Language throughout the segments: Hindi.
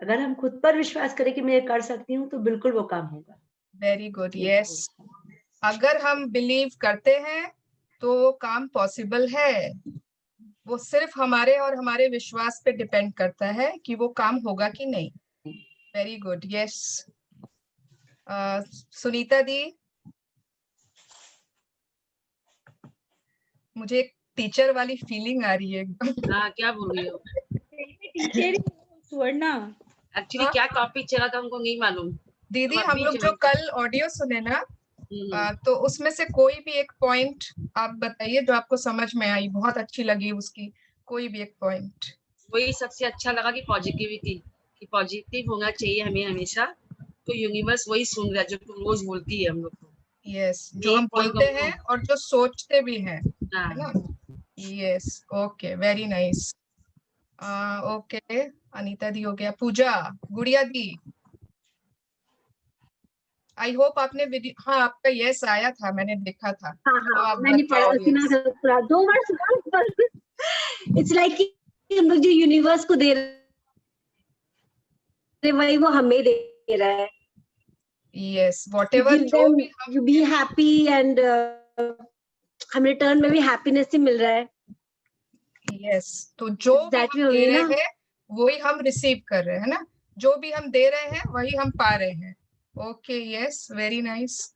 अगर हम खुद पर विश्वास करें कि मैं ये कर सकती हूँ, तो बिल्कुल वो काम होगा। Very good, yes. अगर हम बिलीव करते हैं तो वो काम पॉसिबल है। वो सिर्फ हमारे और हमारे विश्वास पे डिपेंड करता है कि वो काम होगा कि नहीं। Very good, yes. Sunita di, मुझे एक टीचर वाली फीलिंग आ रही है एकदम। हाँ, क्या बोल रही हो? टीचर सुवर्णा, एक्चुअली क्या टॉपिक चला था हमको नहीं मालूम। दीदी, हम हम अभी लोग जो कल ऑडियो सुने ना, तो उसमें से कोई भी एक पॉइंट आप बताइए जो आपको समझ में आई, बहुत अच्छी लगी उसकी, कोई भी एक पॉइंट। वही सबसे अच्छा लगा कि पॉजिटिविटी, कि पॉजिटिव होना चाहिए हमें हमेशा। तो यूनिवर्स वही सुन रहा है जो तुम रोज बोलती है हम लोग को। यस, जो यही हम point बोलते हमको- हैं और जो सोचते भी हैं, हाँ। है ना। Yes, okay, very nice. Okay, Anita di हो गया। पूजा, गुड़िया दी, आई होप आपने वीडियो, हाँ आपका यस आया था, मैंने देखा था। हाँ तो हाँ, आप मैंने बताओ सुना yes। था पूरा 2 वर्ष। इट्स लाइक कि हम लोग जो यूनिवर्स को दे रहे हैं, वही वो हमें दे रहा है। यस, You व्हाटएवर give जो them, भी हम, you be happy and हमें रिटर्न में भी हैप्पीनेस ही मिल रहा है। यस, तो जो भी दैट हम वे दे ओनली रहे ना। हैं वही हम रिसीव कर रहे हैं, है ना। जो भी हम दे रहे हैं वही हम पा रहे हैं। Okay, yes, very nice.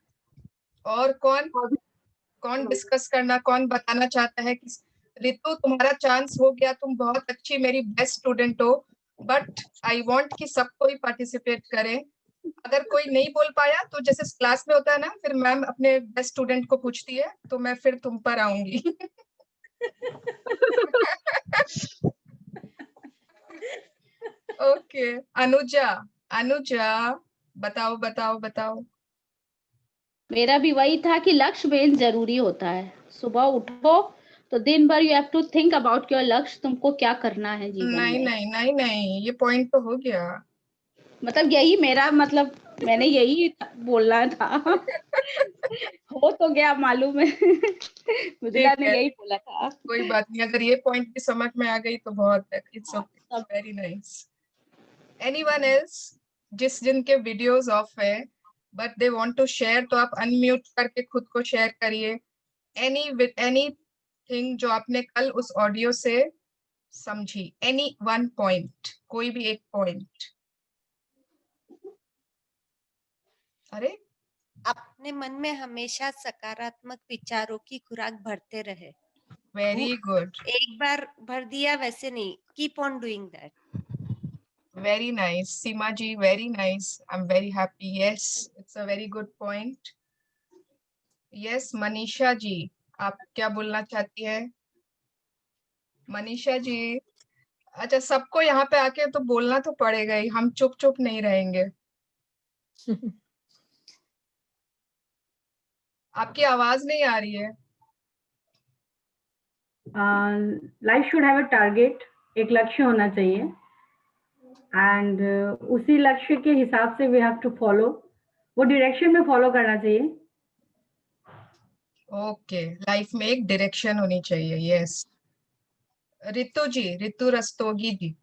और कौन कौन डिस्कस करना, कौन बताना चाहता है कि रितु तुम्हारा चांस हो गया, तुम बहुत अच्छी मेरी बेस्ट स्टूडेंट हो, बट आई वांट कि सब कोई पार्टिसिपेट करे। अगर कोई नहीं बोल पाया तो जैसे क्लास में होता है ना, फिर मैम अपने बेस्ट स्टूडेंट को पूछती है, तो मैं फिर तुम पर आऊंगी। ओके, अनुजा, अनुजा बताओ बताओ बताओ। मेरा भी वही था कि लक्ष्य मेन जरूरी होता है। सुबह उठो तो दिन भर you have to think about your लक्ष्य, तुमको क्या करना है जीवन नहीं में। नहीं नहीं नहीं, ये पॉइंट तो हो गया। मतलब यही मेरा मतलब, मैंने यही बोलना था। हो तो गया मालूम है। ठीक मुदला ने है, यही बोला था। कोई बात नहीं, अगर ये पॉइंट भी समझ में आ गई तो बहुत है। इट्स ओके, सब वेरी नाइस। एनीवन एल्स, जिस जिनके वीडियोस ऑफ है but they want to share, तो आप अनम्यूट करके खुद को शेयर करिए। एनीथिंग जो आपने कल उस ऑडियो से समझी, एनी वन पॉइंट, कोई भी एक पॉइंट। अरे, अपने मन में हमेशा सकारात्मक विचारों की खुराक भरते रहे। वेरी गुड, एक बार भर दिया वैसे नहीं, keep on doing that. Very nice Seema ji, very nice, I am very happy. Yes, it's a very good point. Yes, Manisha ji, आप क्या बोलना चाहती है? मनीषा जी, अच्छा, सबको यहाँ पे आके तो बोलना तो पड़ेगा ही, हम चुप चुप नहीं रहेंगे। आपकी आवाज नहीं आ रही है। Life should have a target, एक लक्ष्य होना चाहिए, एंड उसी लक्ष्य के हिसाब से वी हैव टू फॉलो, वो डायरेक्शन में फॉलो करना चाहिए। ओके, लाइफ में एक डायरेक्शन होनी चाहिए। यस, रितु जी, रितु रस्तोगी जी।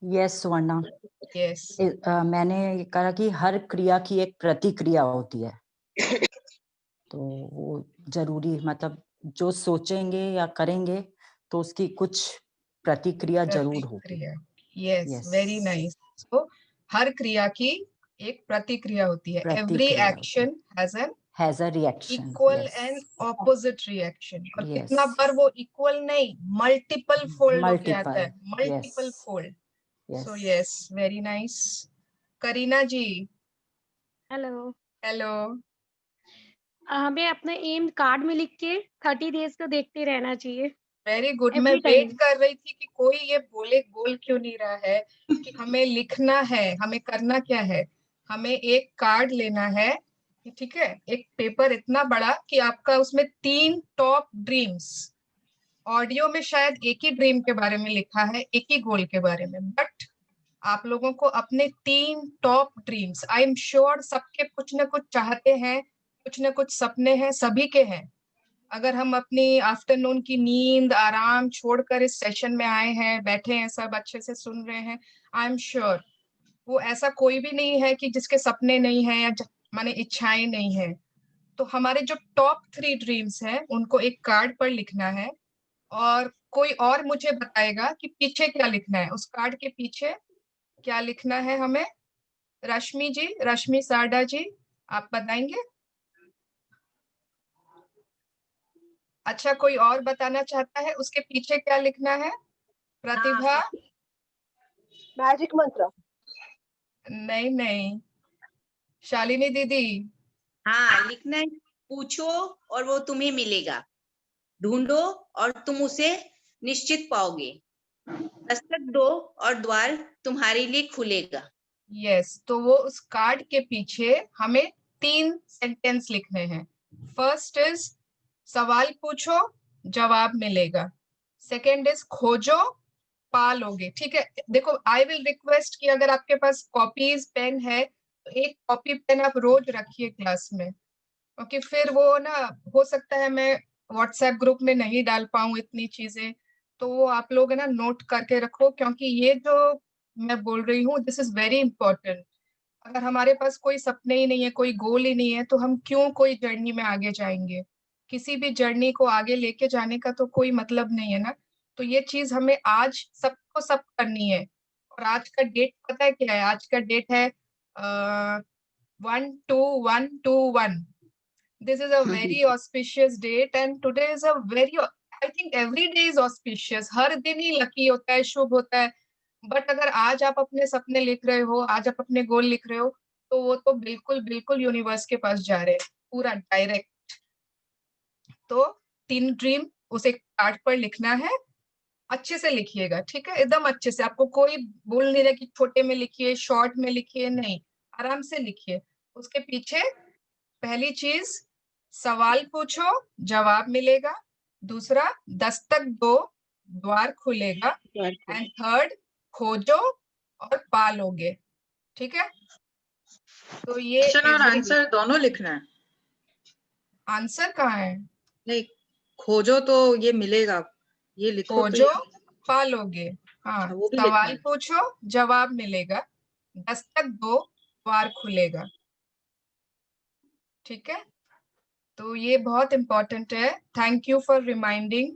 यस वर्णा, यस, मैंने ये कहा कि हर क्रिया की एक प्रतिक्रिया होती है। तो वो जरूरी, मतलब जो सोचेंगे या करेंगे तो उसकी कुछ प्रतिक्रिया जरूर होगी। Yes, very nice. तो हर क्रिया की एक प्रतिक्रिया होती है। Every action has a reaction, equal and opposite reaction. और कितना बार वो इक्वल नहीं, मल्टीपल फोल्ड होके आता है, multiple fold. So yes, very nice. Kareena ji, hello. Hello. हमें अपना एम कार्ड में लिख के 30 डेज को देखते रहना चाहिए। वेरी गुड, मैं Every वेट time. कर रही थी कि कोई ये बोल क्यों नहीं रहा है कि हमें लिखना है, हमें करना क्या है। हमें एक कार्ड लेना है, ठीक है, एक पेपर इतना बड़ा कि आपका उसमें 3 टॉप ड्रीम्स, ऑडियो में शायद एक ही ड्रीम के बारे में लिखा है, एक ही गोल के बारे में, बट आप लोगों को अपने 3 top dreams, I am sure सबके कुछ न कुछ चाहते हैं, कुछ न कुछ सपने हैं, सभी के हैं, अगर हम अपनी आफ्टरनून की नींद आराम छोड़कर इस सेशन में आए हैं, बैठे हैं, सब अच्छे से सुन रहे हैं, आई एम श्योर वो ऐसा कोई भी नहीं है कि जिसके सपने नहीं है या माने इच्छाएं नहीं है। तो हमारे जो टॉप 3 ड्रीम्स हैं उनको एक कार्ड पर लिखना है, और कोई और मुझे बताएगा कि पीछे क्या लिखना है, उस कार्ड के पीछे क्या लिखना है हमें। रश्मि जी, रश्मि सारडा जी, आप बताएंगे? अच्छा, कोई और बताना चाहता है उसके पीछे क्या लिखना है? प्रतिभा? मैजिक मंत्र। नहीं नहीं, शालिनी दीदी? हाँ, लिखना है, पूछो और वो तुम्हें मिलेगा, ढूंढो और तुम उसे निश्चित पाओगे, दस्तक दो और द्वार तुम्हारे लिए खुलेगा। यस, तो वो उस कार्ड के पीछे हमें 3 सेंटेंस लिखने हैं। फर्स्ट इज सवाल पूछो जवाब मिलेगा, सेकेंड इज खोजो पा लोगे। ठीक है, देखो आई विल रिक्वेस्ट कि अगर आपके पास कॉपीज पेन है तो एक कॉपी पेन आप रोज रखिए क्लास में, क्योंकि फिर वो ना हो सकता है मैं व्हाट्सएप ग्रुप में नहीं डाल पाऊं इतनी चीजें, तो वो आप लोग है ना नोट करके रखो, क्योंकि ये जो मैं बोल रही हूँ दिस इज वेरी इंपॉर्टेंट। अगर हमारे पास कोई सपने ही नहीं है, कोई गोल ही नहीं है, तो हम क्यों कोई जर्नी में आगे जाएंगे? किसी भी जर्नी को आगे लेके जाने का तो कोई मतलब नहीं है ना। तो ये चीज हमें आज सबको सब करनी है। और आज का डेट पता है क्या है? आज का डेट है 1/2/1/2/1। This is a very auspicious date and today is a very, I think every day is auspicious. हर दिन ही लकी होता है, शुभ होता है। बट अगर आज आप अपने सपने लिख रहे हो, आज आप अपने गोल लिख रहे हो, तो वो तो बिल्कुल बिल्कुल यूनिवर्स के पास जा रहे हैं, पूरा डायरेक्ट। तो 3 ड्रीम उसे कार्ड पर लिखना है, अच्छे से लिखिएगा, ठीक है, एकदम अच्छे से। आपको कोई बोल नहीं रहा कि छोटे में लिखिए, शॉर्ट में लिखिए, नहीं, आराम से लिखिए। उसके पीछे पहली चीज सवाल पूछो जवाब मिलेगा, दूसरा दस्तक दो द्वार खुलेगा, एंड थर्ड खोजो और पालोगे। ठीक है, तो ये क्वेश्चन और आंसर दोनों लिखना है। आंसर कहाँ है? नहीं, खोजो तो ये मिलेगा, ये लिखो तो खोजो पालोगे। हाँ, वो भी लिखना सवाल है। पूछो जवाब मिलेगा, दस्तक दो द्वार खुलेगा। ठीक है, तो ये बहुत इंपॉर्टेंट है। Thank you for reminding.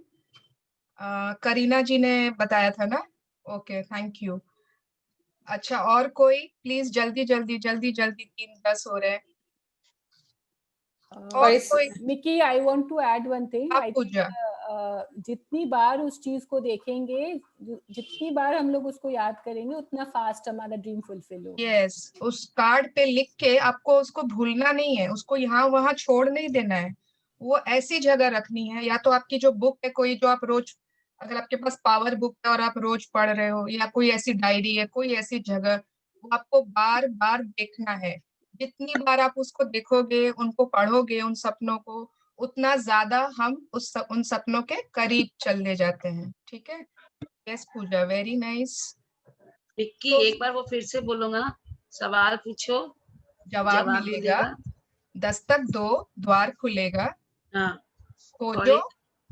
Kareena ji ने बताया था ना? Okay, thank you. अच्छा, और कोई प्लीज, जल्दी जल्दी जल्दी जल्दी, 3:10 हो रहे हैं। और कोई? Mickey, I want to add one thing. I Puja. जितनी बार उस चीज को देखेंगे, जितनी बार हम लोग उसको याद करेंगे, उतना फास्ट हमारा ड्रीम फुलफिल होगा। यस, उस कार्ड पे लिख के आपको उसको भूलना नहीं है, उसको यहाँ वहां छोड़ नहीं देना है, वो ऐसी जगह रखनी है। या तो आपकी जो बुक है कोई, जो आप रोज, अगर आपके पास पावर बुक है और आप रोज पढ़ रहे हो, या कोई ऐसी डायरी है, कोई ऐसी जगह, वो आपको बार बार देखना है। जितनी बार आप उसको देखोगे, उनको पढ़ोगे, उन सपनों को, उतना ज्यादा हम उन सपनों के करीब चलने जाते हैं। ठीक है, यस पूजा, वेरी नाइस। विक्की, एक बार वो फिर से बोलूंगा, सवाल पूछो जवाब मिलेगा, दस्तक दो द्वार खुलेगा, हाँ, खोजो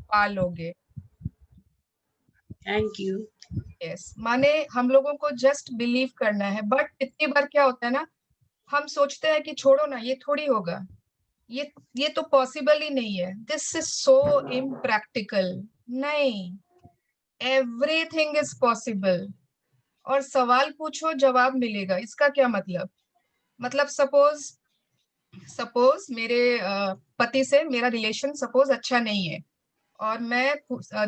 पालोगे। Thank you. यस, माने हम लोगों को जस्ट बिलीव करना है। बट इतनी बार क्या होता है ना, हम सोचते हैं कि छोड़ो ना, ये थोड़ी होगा, ये तो पॉसिबल ही नहीं है, दिस इज सो इम्प्रैक्टिकल। नहीं, एवरीथिंग इज पॉसिबल। और सवाल पूछो जवाब मिलेगा, इसका क्या मतलब? मतलब सपोज मेरे पति से मेरा रिलेशन सपोज अच्छा नहीं है, और मैं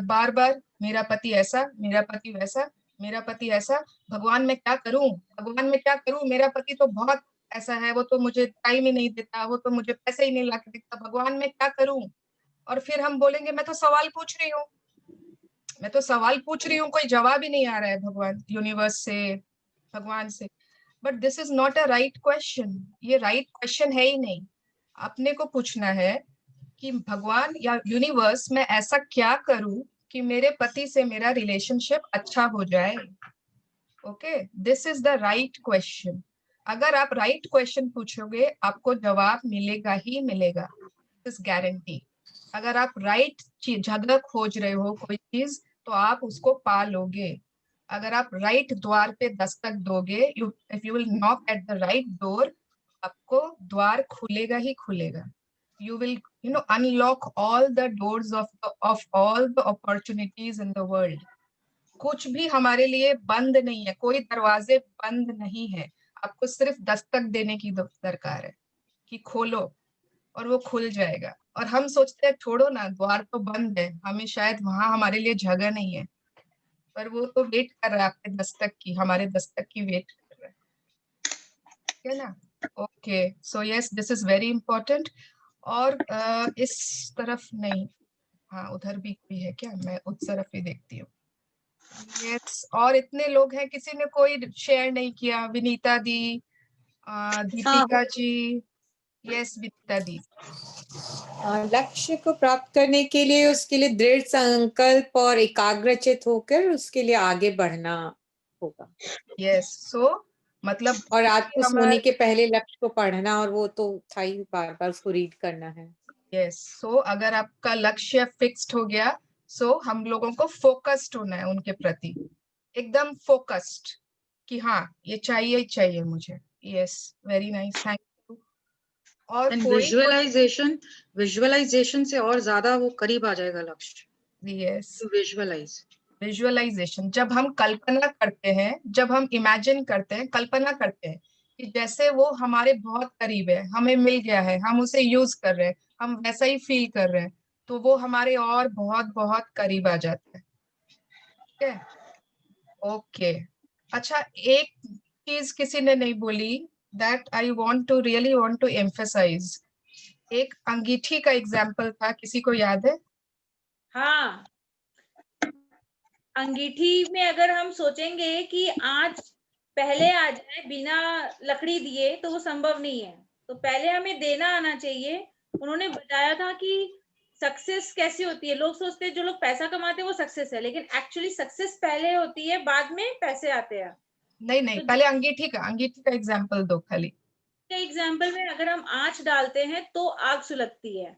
बार बार मेरा पति ऐसा, मेरा पति वैसा, मेरा पति ऐसा, भगवान मैं क्या करूं, भगवान मैं क्या करूं, मेरा पति तो बहुत ऐसा है, वो तो मुझे टाइम ही नहीं देता, वो तो मुझे पैसे ही नहीं ला के देता, भगवान मैं क्या करूं? और फिर हम बोलेंगे मैं तो सवाल पूछ रही हूँ, मैं तो सवाल पूछ रही हूँ, कोई जवाब ही नहीं आ रहा है भगवान, यूनिवर्स से, भगवान से। But this is not a right question, ये राइट क्वेश्चन है ही नहीं। अपने को पूछना है कि भगवान या यूनिवर्स, मैं ऐसा क्या करूं कि मेरे पति से मेरा रिलेशनशिप अच्छा हो जाए। Okay, this is the right question. अगर आप राइट क्वेश्चन पूछोगे, आपको जवाब मिलेगा ही मिलेगा, दिस गारंटी। अगर आप राइट जगह खोज रहे हो कोई चीज, तो आप उसको पा लोगे। अगर आप राइट द्वार पे दस्तक दोगे, if you will knock at the right door, आपको द्वार खुलेगा ही खुलेगा। You will, unlock all the doors of all the opportunities in the world. कुछ भी हमारे लिए बंद नहीं है, कोई दरवाजे बंद नहीं है। आपको सिर्फ दस्तक देने की दरकार है कि खोलो, और वो खुल जाएगा। और हम सोचते हैं छोड़ो ना, द्वार तो बंद है, हमें शायद वहां हमारे लिए जगह नहीं है, पर वो तो वेट कर रहा है आपके दस्तक की, हमारे दस्तक की वेट कर रहा है, ठीक है ना? Okay, so yes, this is very important. और इस तरफ नहीं, हाँ उधर भी कोई है क्या? मैं उस तरफ ही देखती हूँ। यस, और इतने लोग हैं, किसी ने कोई शेयर नहीं किया। विनीता दी, दीपिका जी, यस विनीता दी। लक्ष्य को प्राप्त करने के लिए उसके लिए दृढ़ संकल्प और एकाग्रचित होकर उसके लिए आगे बढ़ना होगा। यस, सो मतलब, और रात को सोने के पहले लक्ष्य को पढ़ना, और वो तो था ही, बार बार उसको रीड करना है। यस, सो अगर आपका लक्ष्य फिक्स्ड हो गया, सो हम लोगों को फोकस्ड होना है उनके प्रति, एकदम फोकस्ड कि हाँ ये चाहिए ही चाहिए मुझे। Yes, very nice, thank you. और विजुअलाइजेशन से और ज्यादा वो करीब आ जाएगा लक्ष्य। यस, विजुअलाइजेशन, जब हम कल्पना करते हैं, जब हम इमेजिन करते हैं, कल्पना करते हैं कि जैसे वो हमारे बहुत करीब है, हमें मिल गया है, हम उसे यूज कर रहे हैं, हम वैसा ही फील कर रहे हैं, तो वो हमारे और बहुत बहुत करीब आ जाता है। ठीक है, ओके। अच्छा, एक चीज किसी ने नहीं बोली, that I really want to emphasize. एक अंगीठी का एग्जाम्पल था, किसी को याद है? हाँ, अंगीठी में अगर हम सोचेंगे कि आज पहले आ जाए बिना लकड़ी दिए, तो वो संभव नहीं है। तो पहले हमें देना आना चाहिए। उन्होंने बताया था कि सक्सेस कैसी होती है। लोग सोचते हैं जो लोग पैसा कमाते हैं वो सक्सेस है, लेकिन एक्चुअली सक्सेस पहले होती है, बाद में पैसे आते हैं। नहीं, तो पहले अंगीठी का एग्जाम्पल दो खाली। एग्जाम्पल में अगर हम आंच डालते हैं तो आग सुलगती है।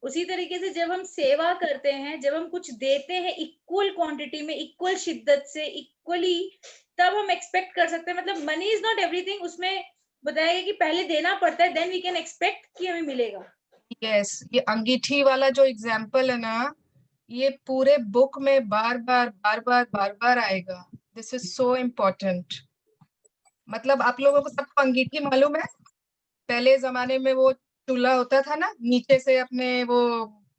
उसी तरीके से जब हम सेवा करते हैं, जब हम कुछ देते हैं इक्वल क्वांटिटी में, इक्वल शिद्दत से, इक्वली, तब हम एक्सपेक्ट कर सकते हैं। मतलब मनी इज नॉट एवरीथिंग, उसमें बताया गया कि पहले देना पड़ता है, देन वी कैन एक्सपेक्ट कि हमें मिलेगा। यस, ये अंगीठी वाला जो एग्जाम्पल है ना, ये पूरे बुक में बार बार आएगा। This is so important. मतलब आप लोगों को सबको अंगीठी मालूम है? पहले जमाने में वो चूल्हा होता था ना, नीचे से अपने वो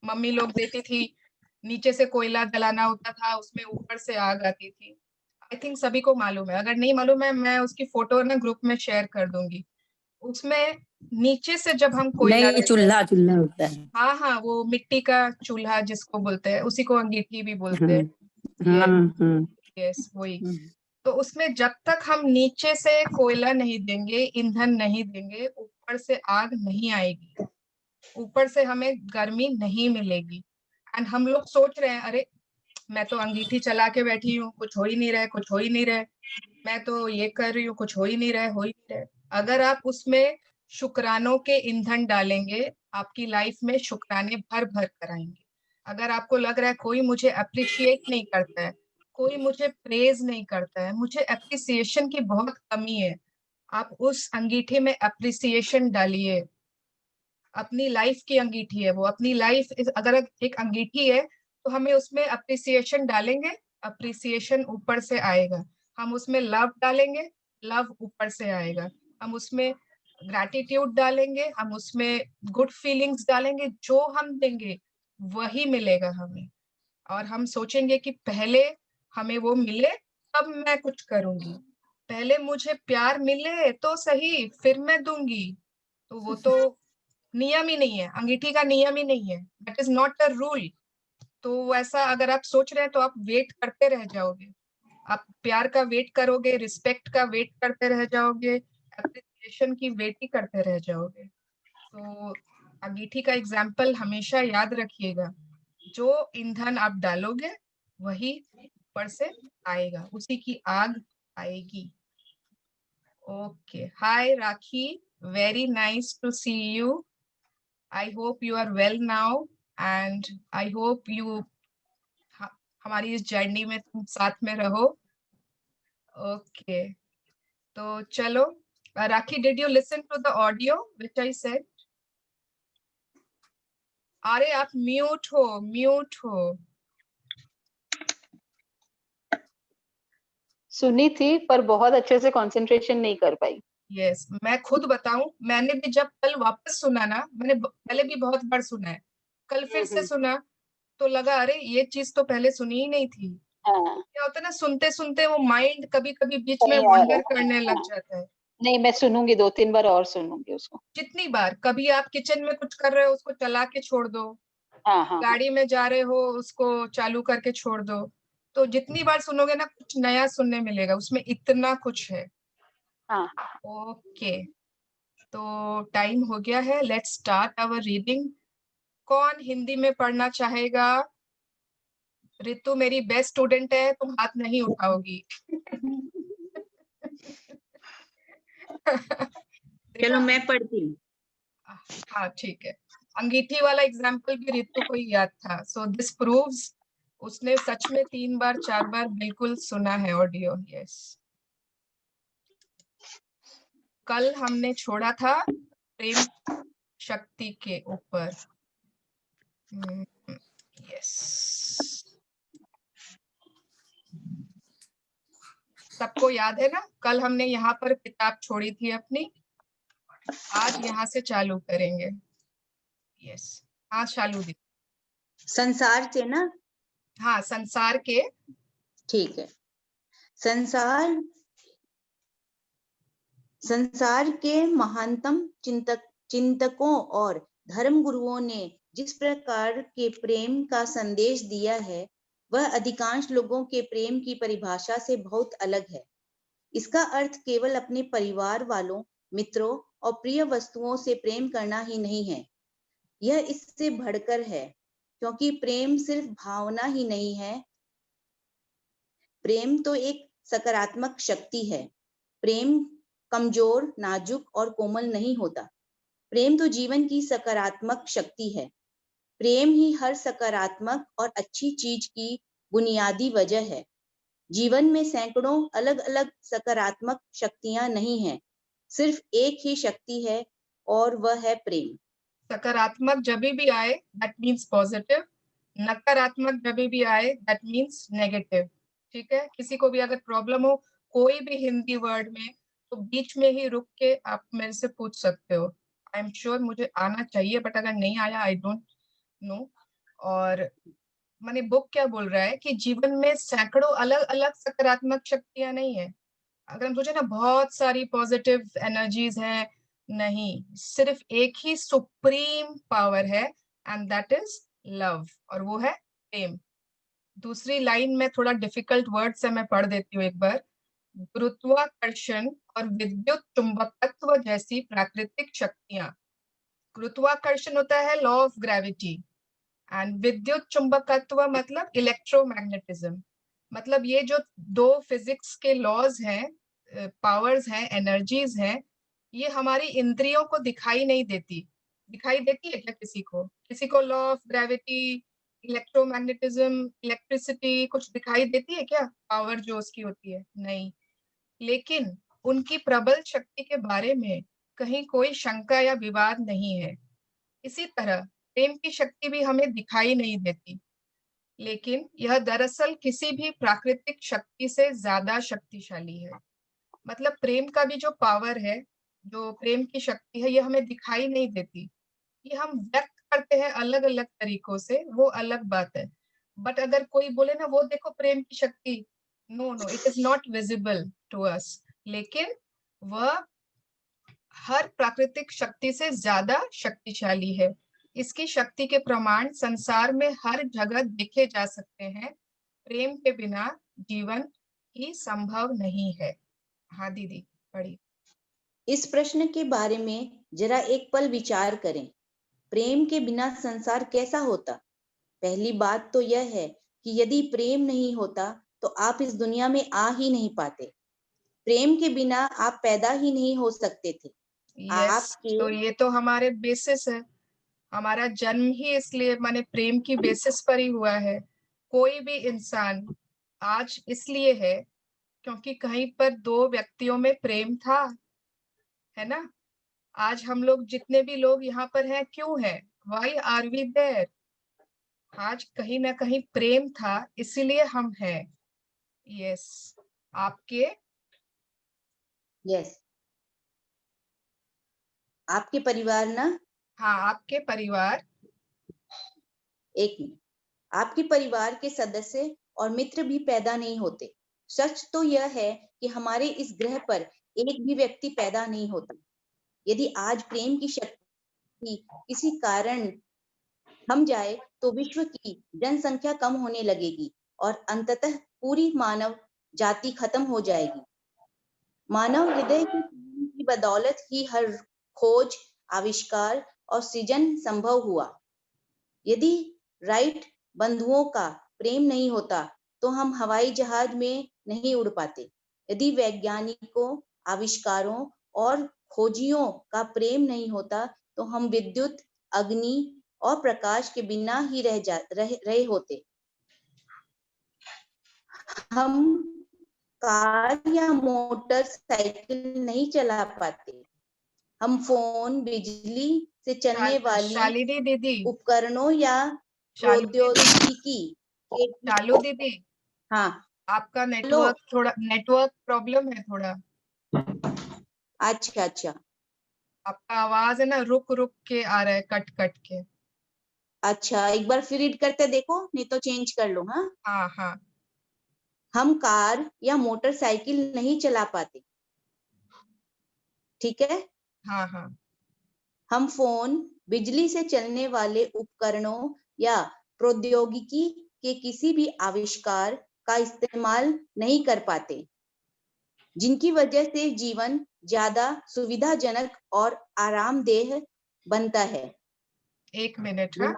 मम्मी लोग देती थी, नीचे से कोयला जलाना होता था, उसमें ऊपर से आग आती थी। आई थिंक सभी को मालूम है। अगर नहीं मालूम है, मैं उसकी फोटो ना ग्रुप में शेयर कर दूंगी। उसमें नीचे से जब हम कोयला, नहीं, चूल्हा होता है। हाँ, वो मिट्टी का चूल्हा जिसको बोलते हैं, उसी को अंगीठी भी बोलते हैं। यस, वही। तो उसमें जब तक हम नीचे से कोयला नहीं देंगे, ईंधन नहीं देंगे, ऊपर से आग नहीं आएगी, ऊपर से हमें गर्मी नहीं मिलेगी। एंड हम लोग सोच रहे हैं, अरे मैं तो अंगीठी चला के बैठी हूँ, कुछ हो ही नहीं रहा, कुछ हो ही नहीं रहा, मैं तो ये कर रही हूँ, कुछ हो ही नहीं रहा। अगर आप उसमें शुक्रानों के ईंधन डालेंगे, आपकी लाइफ में शुक्राने भर भर कर आएंगे। अगर आपको लग रहा है कोई मुझे अप्रिशिएट नहीं करता है, कोई मुझे प्रेज नहीं करता है, मुझे अप्रिसिएशन की बहुत कमी है, आप उस अंगीठी में अप्रिसिएशन डालिए। अपनी लाइफ की अंगीठी है वो, अपनी लाइफ अगर एक अंगीठी है, तो हमें उसमें अप्रिसिएशन डालेंगे, अप्रिसिएशन ऊपर से आएगा। हम उसमें लव डालेंगे, लव ऊपर से आएगा। हम उसमें ग्रैटिट्यूड डालेंगे, हम उसमें गुड फीलिंग्स डालेंगे, जो हम देंगे वही मिलेगा हमें। और हम सोचेंगे कि पहले हमें वो मिले तब मैं कुछ करूंगी, पहले मुझे प्यार मिले तो सही फिर मैं दूंगी। तो वो तो नियम ही नहीं है, अंगीठी का नियम ही नहीं है, that is not a rule. तो ऐसा अगर आप सोच रहे हैं तो आप वेट करते रह जाओगे, आप प्यार का वेट करोगे, रिस्पेक्ट का वेट करते रह जाओगे, अप्रिसिएशन की वेट ही करते रह जाओगे। तो अंगीठी का एग्जाम्पल हमेशा याद रखिएगा, जो ईंधन आप डालोगे वही ऊपर से आएगा, उसी की आग आएगी। Okay, hi Rakhi, very nice to see you. I hope you are well now. And I hope you हमारी इस जर्नी में तुम साथ में रहो। ओके, तो चलो Rakhi, did you listen to the audio which I said? अरे आप म्यूट हो, म्यूट हो। सुनी थी पर बहुत अच्छे से कंसंट्रेशन नहीं कर पाई। यस, मैं खुद बताऊं, मैंने भी जब कल वापस सुना ना, मैंने पहले भी बहुत बार सुना है, कल फिर से सुना तो लगा अरे ये चीज तो पहले सुनी ही नहीं थी। हाँ। क्या होता है ना, सुनते सुनते वो माइंड कभी कभी बीच में नहीं आ वंडर रहा। करने लग हाँ। जाता है। नहीं, मैं सुनूंगी, 2-3 बार और सुनूंगी उसको। जितनी बार, कभी आप किचन में कुछ कर रहे हो उसको चला के छोड़ दो, हाँ हाँ गाड़ी में जा रहे हो उसको चालू करके छोड़ दो, तो जितनी बार सुनोगे ना कुछ नया सुनने मिलेगा, उसमें इतना कुछ है। हाँ। ओके, तो टाइम हो गया है, लेट्स स्टार्ट आवर रीडिंग। कौन हिंदी में पढ़ना चाहेगा? रितु मेरी बेस्ट स्टूडेंट है, तुम हाथ नहीं उठाओगी। चलो मैं पढ़ती हूँ। हाँ ठीक है, अंगीठी वाला एग्जाम्पल भी रितु को ही याद था, सो दिस प्रूव्स उसने सच में 3 बार 4 बार बिल्कुल सुना है ऑडियो। यस, कल हमने छोड़ा था प्रेम शक्ति के ऊपर। यस, सबको याद है ना, कल हमने यहाँ पर किताब छोड़ी थी अपनी, आज यहाँ से चालू करेंगे। यस, हाँ शालू दी। संसार से ना? हाँ, संसार के। ठीक है। संसार के महानतम चिंतकों और धर्म गुरुओं ने जिस प्रकार के प्रेम का संदेश दिया है वह अधिकांश लोगों के प्रेम की परिभाषा से बहुत अलग है। इसका अर्थ केवल अपने परिवार वालों, मित्रों और प्रिय वस्तुओं से प्रेम करना ही नहीं है। यह इससे बढ़कर है, क्योंकि प्रेम सिर्फ भावना ही नहीं है, प्रेम तो एक सकारात्मक शक्ति है। प्रेम कमजोर, नाजुक और कोमल नहीं होता। प्रेम तो जीवन की सकारात्मक शक्ति है। प्रेम ही हर सकारात्मक और अच्छी चीज की बुनियादी वजह है। जीवन में सैकड़ों अलग अलग सकारात्मक शक्तियां नहीं हैं, सिर्फ एक ही शक्ति है और वह है प्रेम। सकारात्मक जब भी आए दैट मीन्स पॉजिटिव, नकारात्मक जब भी आए दैट मीन्स नेगेटिव। ठीक है, किसी को भी अगर प्रॉब्लम हो कोई भी हिंदी वर्ड में, तो बीच में ही रुक के आप मेरे से पूछ सकते हो। आई एम श्योर मुझे आना चाहिए, बट अगर नहीं आया आई डोंट नो। और माने बुक क्या बोल रहा है कि जीवन में सैकड़ों अलग अलग सकारात्मक शक्तियां नहीं है। अगर हम सोचे ना बहुत सारी पॉजिटिव एनर्जीज हैं, नहीं, सिर्फ एक ही सुप्रीम पावर है एंड दैट इज लव, और वो है प्रेम। दूसरी लाइन में थोड़ा डिफिकल्ट वर्ड से मैं पढ़ देती हूँ एक बार। गुरुत्वाकर्षण और विद्युत चुंबकत्व जैसी प्राकृतिक शक्तियां, गुरुत्वाकर्षण होता है लॉ ऑफ ग्रेविटी, एंड विद्युत चुंबकत्व मतलब इलेक्ट्रोमैग्नेटिज्म। मतलब ये जो दो फिजिक्स के लॉज हैं, पावर्स हैं, एनर्जीज हैं, ये हमारी इंद्रियों को दिखाई नहीं देती। दिखाई देती है क्या किसी को? किसी को law of gravity, electromagnetism, electricity कुछ दिखाई देती है क्या? पावर जो उसकी होती है, नहीं। लेकिन उनकी प्रबल शक्ति के बारे में कहीं कोई शंका या विवाद नहीं है। इसी तरह प्रेम की शक्ति भी हमें दिखाई नहीं देती, लेकिन यह दरअसल किसी भी प्राकृतिक शक्ति से ज्यादा शक्तिशाली है। मतलब प्रेम का भी जो पावर है, जो प्रेम की शक्ति है, ये हमें दिखाई नहीं देती, ये हम व्यक्त करते हैं अलग अलग तरीकों से, वो अलग बात है। बट अगर कोई बोले ना वो देखो प्रेम की शक्ति, no no, it is not visible to us, लेकिन वह हर प्राकृतिक शक्ति से ज्यादा शक्तिशाली है। इसकी शक्ति के प्रमाण संसार में हर जगह देखे जा सकते हैं। प्रेम के बिना जीवन ही संभव नहीं है। हाँ दीदी पढ़िए। इस प्रश्न के बारे में जरा एक पल विचार करें। प्रेम के बिना संसार कैसा होता? पहली बात तो यह है कि यदि प्रेम नहीं होता तो आप इस दुनिया में आ ही नहीं पाते। प्रेम के बिना आप पैदा ही नहीं हो सकते थे। यस, तो ये तो हमारे बेसिस है, हमारा जन्म ही इसलिए माने प्रेम की बेसिस पर ही हुआ है। कोई भी इंसान आज इसलिए है क्योंकि कहीं पर दो व्यक्तियों में प्रेम था, है ना। आज हम लोग जितने भी लोग यहाँ पर हैं क्यों है, वाई आर वी देयर? आज कहीं ना कहीं प्रेम था, इसीलिए हम हैं। यस, आपके यस, आपके परिवार ना, हाँ आपके परिवार, एक मिनट, आपके परिवार के सदस्य और मित्र भी पैदा नहीं होते। सच तो यह है कि हमारे इस ग्रह पर एक भी व्यक्ति पैदा नहीं होता। यदि आज प्रेम की शक्ति किसी कारण थम जाए तो विश्व की जनसंख्या कम होने लगेगी और अंततः पूरी मानव जाति खत्म हो जाएगी। मानव हृदय की बदौलत ही हर खोज, आविष्कार और सृजन संभव हुआ। यदि राइट बंधुओं का प्रेम नहीं होता तो हम हवाई जहाज में नहीं उड़ पाते। यदि वैज्ञानिकों, आविष्कारों और खोजियों का प्रेम नहीं होता तो हम विद्युत, अग्नि और प्रकाश के बिना ही रहे होते। हम कार या मोटरसाइकिल नहीं चला पाते। हम फोन, बिजली से चलने वाली शालिनी दीदी, उपकरणों या शालू प्रौद्योगिकी शालू दीदी, हाँ आपका नेटवर्क प्रॉब्लम है थोड़ा। अच्छा अच्छा, आपका आवाज है ना रुक रुक के आ रहा है, कट कट के। अच्छा एक बार फिर रीड करते देखो, नहीं तो चेंज कर लो। हाँ हाँ हाँ, हम कार या मोटरसाइकिल नहीं चला पाते, ठीक है। हाँ हाँ, हम फोन, बिजली से चलने वाले उपकरणों या प्रौद्योगिकी के किसी भी आविष्कार का इस्तेमाल नहीं कर पाते, जिनकी वजह से जीवन ज्यादा सुविधाजनक और आरामदेह बनता है। एक मिनट। हाँ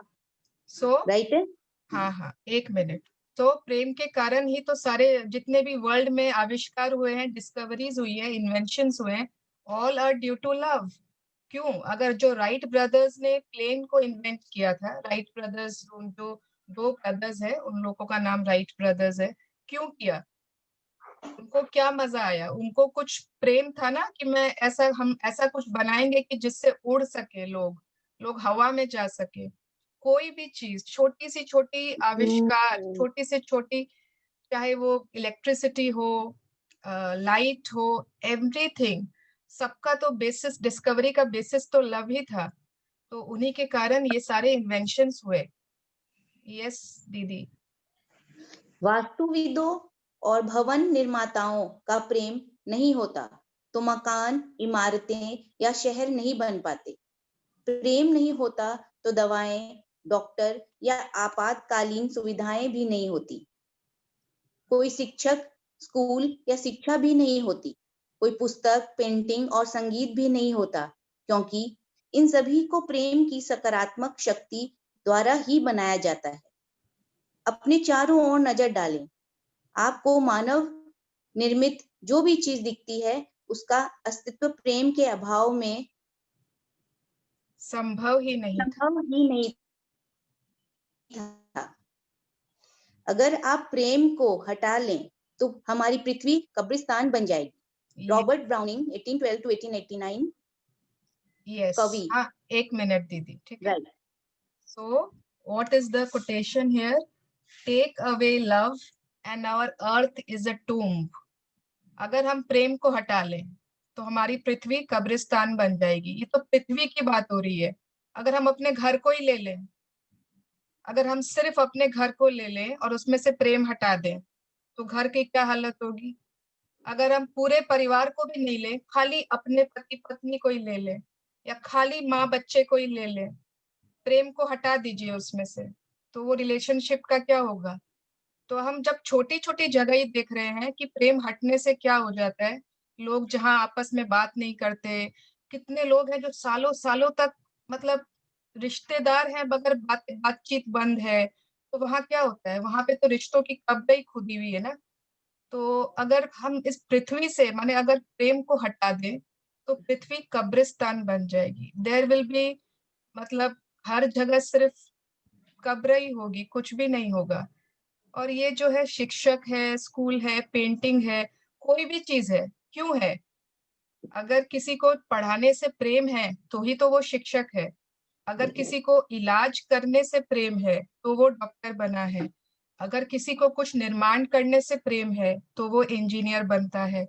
सो राइट है। हाँ हाँ, एक मिनट। तो प्रेम के कारण ही तो सारे जितने भी वर्ल्ड में आविष्कार हुए हैं, डिस्कवरीज हुई है, इन्वेंशंस हुए हैं, all are due to love. क्यों? अगर जो राइट ब्रदर्स ने प्लेन को इन्वेंट किया था, राइट ब्रदर्स, जो दो ब्रदर्स है उन लोगों का नाम राइट ब्रदर्स है, क्यों किया? उनको क्या मजा आया? उनको कुछ प्रेम था ना कि हम ऐसा कुछ बनाएंगे कि जिससे उड़ सके लोग हवा में जा सके। कोई भी चीज, छोटी से छोटी आविष्कार, छोटी से छोटी, चाहे वो इलेक्ट्रिसिटी हो, लाइट हो, एवरीथिंग, सबका तो बेसिस, डिस्कवरी का बेसिस तो लव ही था। तो उन्हीं के कारण ये सारे इन्वेंशंस हुए। यस दीदी। वास्तुविदों और भवन निर्माताओं का प्रेम नहीं होता तो मकान, इमारतें या शहर नहीं बन पाते। प्रेम नहीं होता तो दवाएं, डॉक्टर या आपातकालीन सुविधाएं भी नहीं होती। कोई शिक्षक, स्कूल या शिक्षा भी नहीं होती। कोई पुस्तक, पेंटिंग और संगीत भी नहीं होता, क्योंकि इन सभी को प्रेम की सकारात्मक शक्ति द्वारा ही बनाया जाता है। अपने चारों ओर नजर डालें। आपको मानव निर्मित जो भी चीज दिखती है उसका अस्तित्व प्रेम के अभाव में संभव ही नहीं था। अगर आप प्रेम को हटा लें तो हमारी पृथ्वी कब्रिस्तान बन जाएगी। रॉबर्ट ब्राउनिंग 1812 to 1889 कवि। हाँ, एक मिनट दीदी, ठीक है। So what is the quotation here? Take away love and our earth is a tomb. अगर हम प्रेम को हटा लें तो हमारी पृथ्वी कब्रिस्तान बन जाएगी। ये तो पृथ्वी की बात हो रही है। अगर हम अपने घर को ही ले लें, अगर हम सिर्फ अपने घर को ले लें और उसमें से प्रेम हटा दें तो घर की क्या हालत होगी? अगर हम पूरे परिवार को भी नहीं लें, खाली अपने पति पत्नी को ही ले लें या खाली माँ बच्चे को ही ले लें, प्रेम को हटा दीजिए उसमें से, तो वो रिलेशनशिप का क्या होगा? तो हम जब छोटी छोटी जगह ही देख रहे हैं कि प्रेम हटने से क्या हो जाता है, लोग जहाँ आपस में बात नहीं करते, कितने लोग हैं जो सालों सालों तक, मतलब रिश्तेदार हैं मगर बातचीत बंद है, तो वहां क्या होता है? वहां पे तो रिश्तों की कब्र ही खुदी हुई है ना। तो अगर हम इस पृथ्वी से, माने अगर प्रेम को हटा दें तो पृथ्वी कब्रिस्तान बन जाएगी। देयर विल बी, मतलब हर जगह सिर्फ कब्र ही होगी, कुछ भी नहीं होगा। और ये जो है शिक्षक है, स्कूल है, पेंटिंग है, कोई भी चीज है, क्यों है? अगर किसी को पढ़ाने से प्रेम है तो ही तो वो शिक्षक है। अगर किसी को इलाज करने से प्रेम है तो वो डॉक्टर बना है। अगर किसी को कुछ निर्माण करने से प्रेम है तो वो इंजीनियर बनता है।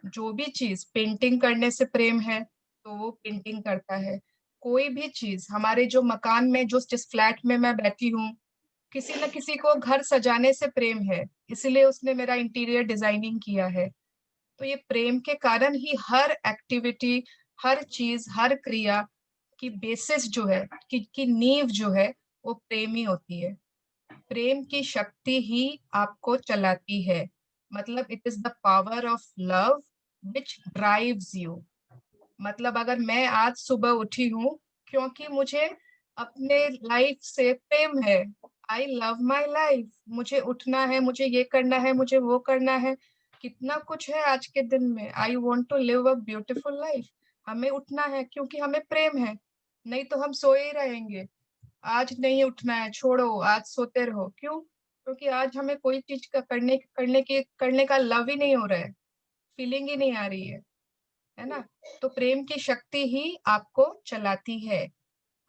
जो भी चीज, पेंटिंग करने से प्रेम है तो वो पेंटिंग करता है। कोई भी चीज, हमारे जो मकान में, जो जिस फ्लैट में मैं बैठी हूँ, किसी न किसी को घर सजाने से प्रेम है, इसलिए उसने मेरा इंटीरियर डिजाइनिंग किया है। तो ये प्रेम के कारण ही हर एक्टिविटी, हर चीज, हर क्रिया की बेसिस जो है, की नींव जो है, वो प्रेम ही होती है। प्रेम की शक्ति ही आपको चलाती है। मतलब it is the power of love which drives you. मतलब अगर मैं आज सुबह उठी हूँ क्योंकि मुझे अपने लाइफ से प्रेम है, आई लव माई लाइफ, मुझे उठना है, मुझे ये करना है, मुझे वो करना है, कितना कुछ है आज के दिन में। I want to live a beautiful life. हमें उठना है क्योंकि हमें प्रेम है, नहीं तो हम सोए ही रहेंगे। आज नहीं उठना है, छोड़ो, आज सोते रहो। क्यों? क्योंकि आज हमें कोई चीज का करने का लव ही नहीं हो रहा है, फीलिंग ही नहीं आ रही है ना? तो प्रेम की शक्ति ही आपको चलाती है।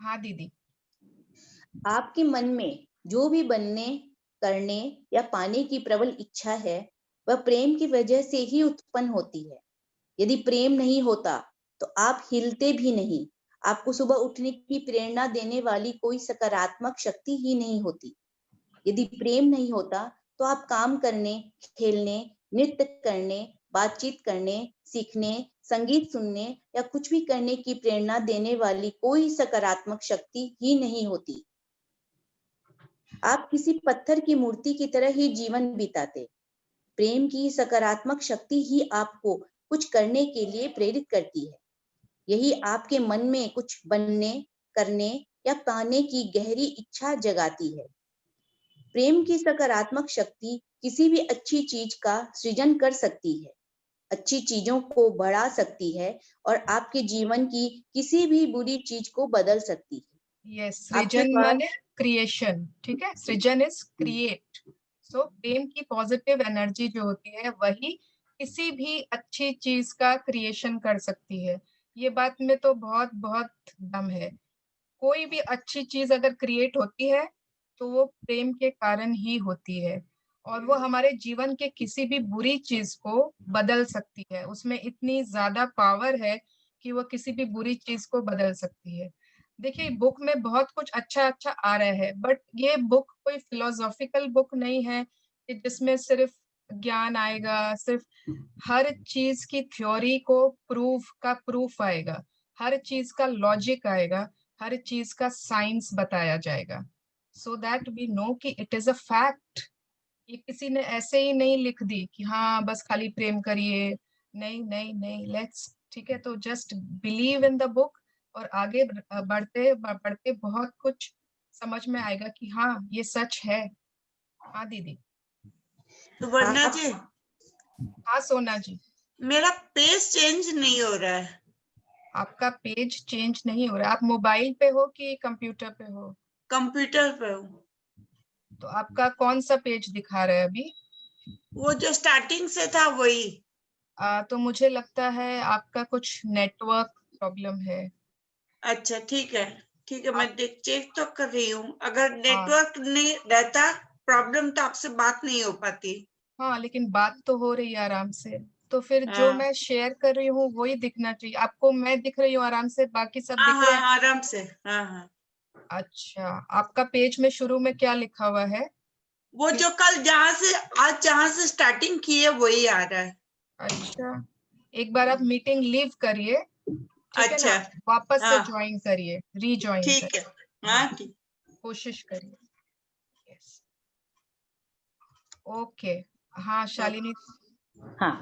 हाँ दीदी। आपके मन में जो भी बनने, करने या पाने की प्रबल इच्छा है, वह प्रेम की वजह से ही उत्पन्न होती है। यदि प्रेम नहीं होता तो आप हिलते भी नहीं। आपको सुबह उठने की प्रेरणा देने वाली कोई सकारात्मक शक्ति ही नहीं होती। यदि प्रेम नहीं होता तो आप काम करने, खेलने, नृत्य करने, बातचीत करने, सीखने, संगीत सुनने या कुछ भी करने की प्रेरणा देने वाली कोई सकारात्मक शक्ति ही नहीं होती। आप किसी पत्थर की मूर्ति की तरह ही जीवन बिताते। प्रेम की सकारात्मक शक्ति ही आपको कुछ करने के लिए प्रेरित करती है। यही आपके मन में कुछ बनने, करने या पाने की गहरी इच्छा जगाती है। प्रेम की सकारात्मक शक्ति किसी भी अच्छी चीज का सृजन कर सकती है, अच्छी चीजों को बढ़ा सकती है और आपके जीवन की किसी भी बुरी चीज को बदल सकती है। यस, सृजन माने क्रिएशन, ठीक है? सृजन इज क्रिएट। सो प्रेम की पॉजिटिव एनर्जी जो होती है वही किसी भी अच्छी चीज का क्रिएशन कर सकती है। ये बात में तो बहुत बहुत दम है। कोई भी अच्छी चीज अगर क्रिएट होती है तो वो प्रेम के कारण ही होती है, और वो हमारे जीवन के किसी भी बुरी चीज को बदल सकती है। उसमें इतनी ज्यादा पावर है कि वो किसी भी बुरी चीज को बदल सकती है। देखिए, बुक में बहुत कुछ अच्छा अच्छा आ रहा है, बट ये बुक कोई फिलोसॉफिकल बुक नहीं है कि जिसमें सिर्फ ज्ञान आएगा, सिर्फ हर चीज की थ्योरी को प्रूफ आएगा, हर चीज का लॉजिक आएगा, हर चीज का साइंस बताया जाएगा, सो दैट वी नो कि इट इज अ फैक्ट। ये किसी ने ऐसे ही नहीं लिख दी कि हाँ बस खाली प्रेम करिए। नहीं नहीं नहीं, लेट्स, ठीक है? तो just believe in the book और आगे बढ़ते बढ़ते बहुत कुछ समझ में आएगा कि हाँ ये सच है। हाँ दीदी। सुवर्णा जी, हाँ सोना जी। मेरा पेज चेंज नहीं हो रहा है। आपका पेज चेंज नहीं हो रहा? आप मोबाइल पे हो कि कंप्यूटर पे हो? कंप्यूटर पे हूँ। तो आपका कौन सा पेज दिखा रहा है अभी? वो जो स्टार्टिंग से था वही। तो मुझे लगता है आपका कुछ नेटवर्क प्रॉब्लम है। अच्छा ठीक है, ठीक है, मैं चेक तो कर रही हूँ। अगर हाँ। नेटवर्क नहीं रहता प्रॉब्लम तो आपसे बात नहीं हो पाती। हाँ, लेकिन बात तो हो रही है आराम से। तो फिर जो हाँ। मैं शेयर कर रही हूँ वही दिखना चाहिए आपको। मैं दिख रही हूँ आराम से, बाकी सब हाँ दिख रहे हैं? हाँ आराम से। हाँ हाँ। अच्छा, आपका पेज में शुरू में क्या लिखा हुआ है? वो जो कल जहाँ से स्टार्टिंग की है वही आ रहा है। अच्छा, एक बार आप मीटिंग लीव करिए, ठीक है अच्छा। ना? वापस से हाँ। ज्वाइन करिए, रीज्वाइन ठीक है। हाँ ठीक। कोशिश करिए। Yes, okay. हाँ शालिनी। हाँ,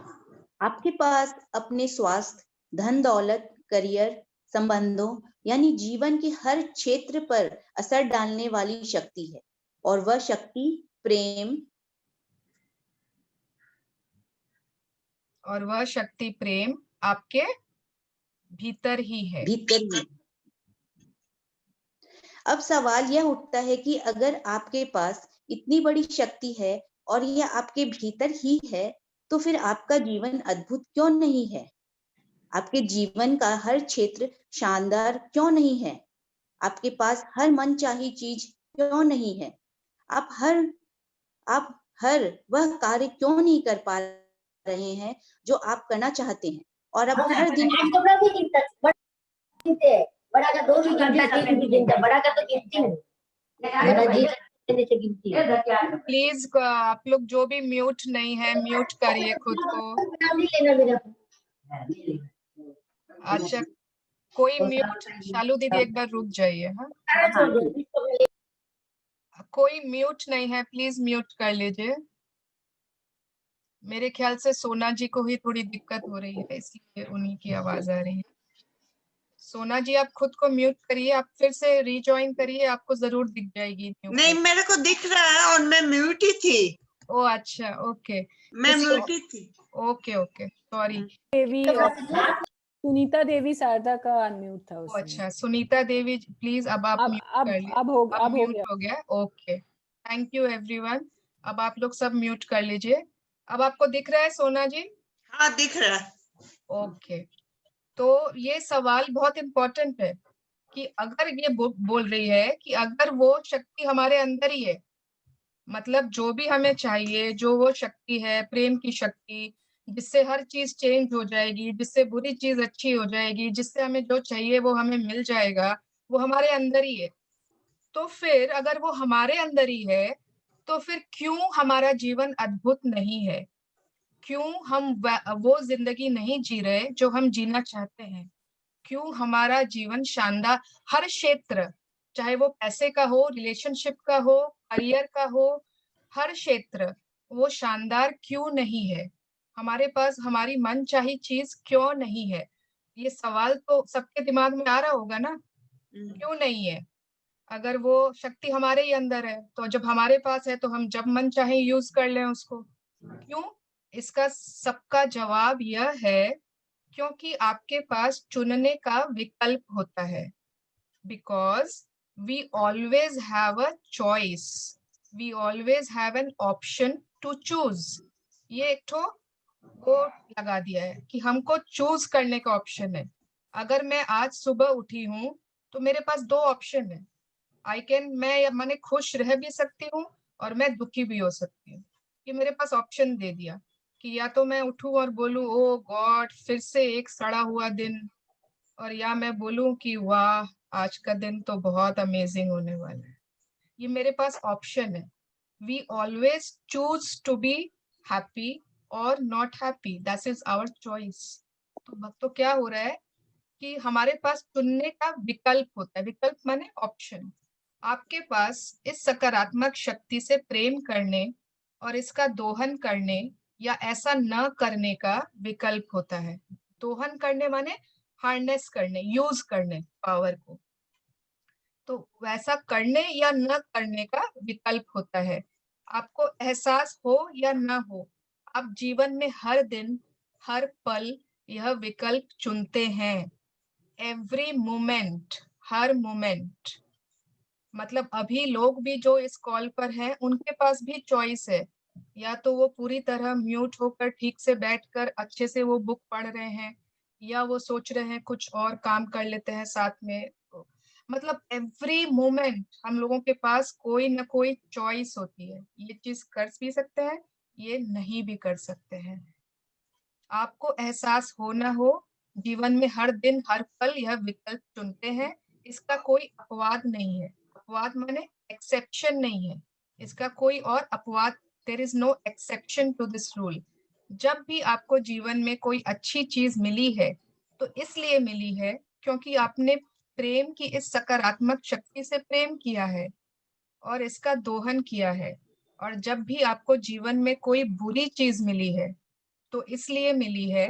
आपके पास अपने स्वास्थ्य, धन दौलत, करियर, संबंधों यानी जीवन के हर क्षेत्र पर असर डालने वाली शक्ति है, और वह शक्ति प्रेम आपके भीतर ही है। अब सवाल यह उठता है कि अगर आपके पास इतनी बड़ी शक्ति है और यह आपके भीतर ही है, तो फिर आपका जीवन अद्भुत क्यों नहीं है? आपके जीवन का हर क्षेत्र शानदार क्यों नहीं है? आपके पास हर मनचाही चीज क्यों नहीं है? आप हर वह कार्य क्यों नहीं कर पा रहे हैं जो आप करना चाहते हैं? और अब हर दिन बड़ा का 2 भी गिनता 3 भी गिनता, बड़ा का तो गिनती हूँ। प्लीज आप लोग जो भी म्यूट नहीं है, म्यूट करिए खुद को। अच्छा, कोई म्यूट, शालू दीदी एक बार रुक जाइए। हाँ, कोई म्यूट नहीं है, प्लीज म्यूट कर लीजिए। मेरे ख्याल से सोना जी को ही थोड़ी दिक्कत हो रही है, इसलिए उन्हीं की आवाज आ रही है। सोना जी आप खुद को म्यूट करिए, आप फिर से रीजॉइन करिए, आपको जरूर दिख जाएगी। नहीं, मेरे को दिख रहा है और मैं म्यूट ही थी। ओ अच्छा, ओके, मैं म्यूट ही थी। Okay okay, sorry. Devi Sunita Devi Sharda का अनम्यूट था उसमें। अच्छा, सुनीता देवी प्लीज अब आप म्यूट कर लीजिए। अब हो गया। Okay, thank you everyone. अब आप लोग सब म्यूट कर लीजिए। अब आपको दिख रहा है सोना जी? हाँ, दिख रहा है। ओके, तो ये सवाल बहुत इम्पोर्टेंट है कि अगर ये बोल रही है कि अगर वो शक्ति हमारे अंदर ही है, मतलब जो भी हमें चाहिए, जो वो शक्ति है, प्रेम की शक्ति, जिससे हर चीज चेंज हो जाएगी, जिससे बुरी चीज अच्छी हो जाएगी, जिससे हमें जो चाहिए वो हमें मिल जाएगा, वो हमारे अंदर ही है। तो फिर अगर वो हमारे अंदर ही है, तो फिर क्यों हमारा जीवन अद्भुत नहीं है? क्यों हम वो जिंदगी नहीं जी रहे जो हम जीना चाहते हैं? क्यों हमारा जीवन शानदार हर क्षेत्र, चाहे वो पैसे का हो, रिलेशनशिप का हो, करियर का हो, हर क्षेत्र वो शानदार क्यों नहीं है? हमारे पास हमारी मनचाही चीज क्यों नहीं है? ये सवाल तो सबके दिमाग में आ रहा होगा ना, क्यों नहीं है? अगर वो शक्ति हमारे ही अंदर है, तो जब हमारे पास है तो हम जब मन चाहे यूज कर लें उसको। क्यों? इसका सबका जवाब यह है क्योंकि आपके पास चुनने का विकल्प होता है। Because we always have a choice, we always have an option to choose. ये एक ठो वो लगा दिया है कि हमको चूज करने का ऑप्शन है। अगर मैं आज सुबह उठी हूँ तो मेरे पास 2 ऑप्शन है। मैं माने खुश रह भी सकती हूँ और मैं दुखी भी हो सकती हूँ। ये मेरे पास ऑप्शन दे दिया कि या तो मैं उठूं और बोलूं ओ गॉड फिर से एक सड़ा हुआ दिन, और या मैं बोलूं कि वाह आज का दिन तो बहुत अमेजिंग होने वाला है। ये मेरे पास ऑप्शन है। We always choose to be happy और not happy, that is our choice. तो क्या हो रहा है कि हमारे पास चुनने का विकल्प होता है। विकल्प माने ऑप्शन। आपके पास इस सकारात्मक शक्ति से प्रेम करने और इसका दोहन करने या ऐसा न करने का विकल्प होता है। दोहन करने माने हार्नेस करने, यूज करने पावर को। तो वैसा करने या न करने का विकल्प होता है। आपको एहसास हो या न हो, आप जीवन में हर दिन हर पल यह विकल्प चुनते हैं। एवरी मोमेंट, हर मोमेंट। मतलब अभी लोग भी जो इस कॉल पर हैं उनके पास भी चॉइस है। या तो वो पूरी तरह म्यूट होकर ठीक से बैठकर अच्छे से वो बुक पढ़ रहे हैं, या वो सोच रहे हैं कुछ और काम कर लेते हैं साथ में। मतलब एवरी मोमेंट हम लोगों के पास कोई ना कोई चॉइस होती है। ये चीज कर भी सकते हैं, ये नहीं भी कर सकते हैं। आपको एहसास हो ना हो, जीवन में हर दिन हर पल यह विकल्प चुनते हैं। इसका कोई अपवाद नहीं है। अपवाद माने एक्सेप्शन नहीं है, इसका कोई और अपवाद, there is no exception to this rule. जब भी आपको जीवन में कोई अच्छी चीज मिली है तो इसलिए मिली है क्योंकि आपने प्रेम की इस सकारात्मक शक्ति से प्रेम किया है और इसका दोहन किया है। और जब भी आपको जीवन में कोई बुरी चीज मिली है तो इसलिए मिली है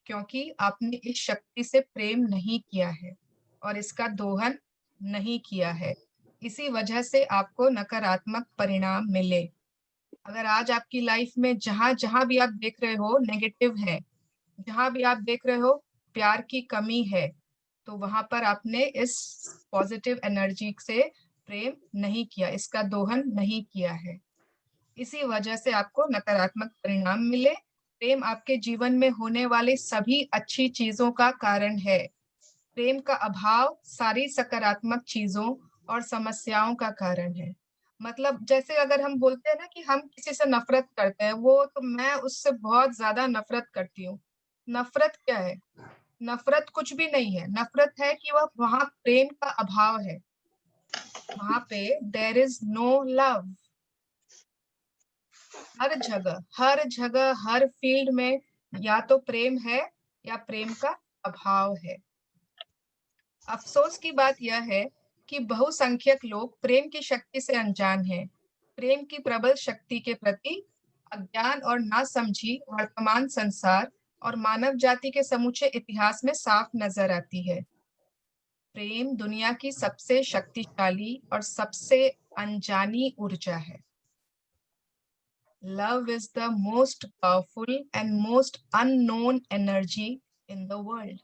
क्योंकि आपने इस शक्ति से प्रेम नहीं किया है और इसका दोहन नहीं किया है। इसी वजह से आपको नकारात्मक परिणाम मिले। अगर आज आपकी लाइफ में जहां जहां भी आप देख रहे हो नेगेटिव है, जहां भी आप देख रहे हो प्यार की कमी है, तो वहां पर आपने इस पॉजिटिव एनर्जी से प्रेम नहीं किया, इसका दोहन नहीं किया है। इसी वजह से आपको नकारात्मक परिणाम मिले। प्रेम आपके जीवन में होने वाली सभी अच्छी चीजों का कारण है। प्रेम का अभाव सारी सकारात्मक चीजों और समस्याओं का कारण है। मतलब जैसे अगर हम बोलते हैं ना कि हम किसी से नफरत करते हैं, वो तो मैं उससे बहुत ज्यादा नफरत करती हूँ। नफरत क्या है? नफरत कुछ भी नहीं है। नफरत है कि वह वहां प्रेम का अभाव है, वहां पे देयर इज नो लव। हर जगह हर फील्ड में या तो प्रेम है या प्रेम का अभाव है। अफसोस की बात यह है कि बहुसंख्यक लोग प्रेम की शक्ति से अनजान हैं। प्रेम की प्रबल शक्ति के प्रति अज्ञान और नासमझी वर्तमान संसार और मानव जाति के समूचे इतिहास में साफ नजर आती है। प्रेम दुनिया की सबसे शक्तिशाली और सबसे अनजानी ऊर्जा है। Love is the most powerful and most unknown energy in the world.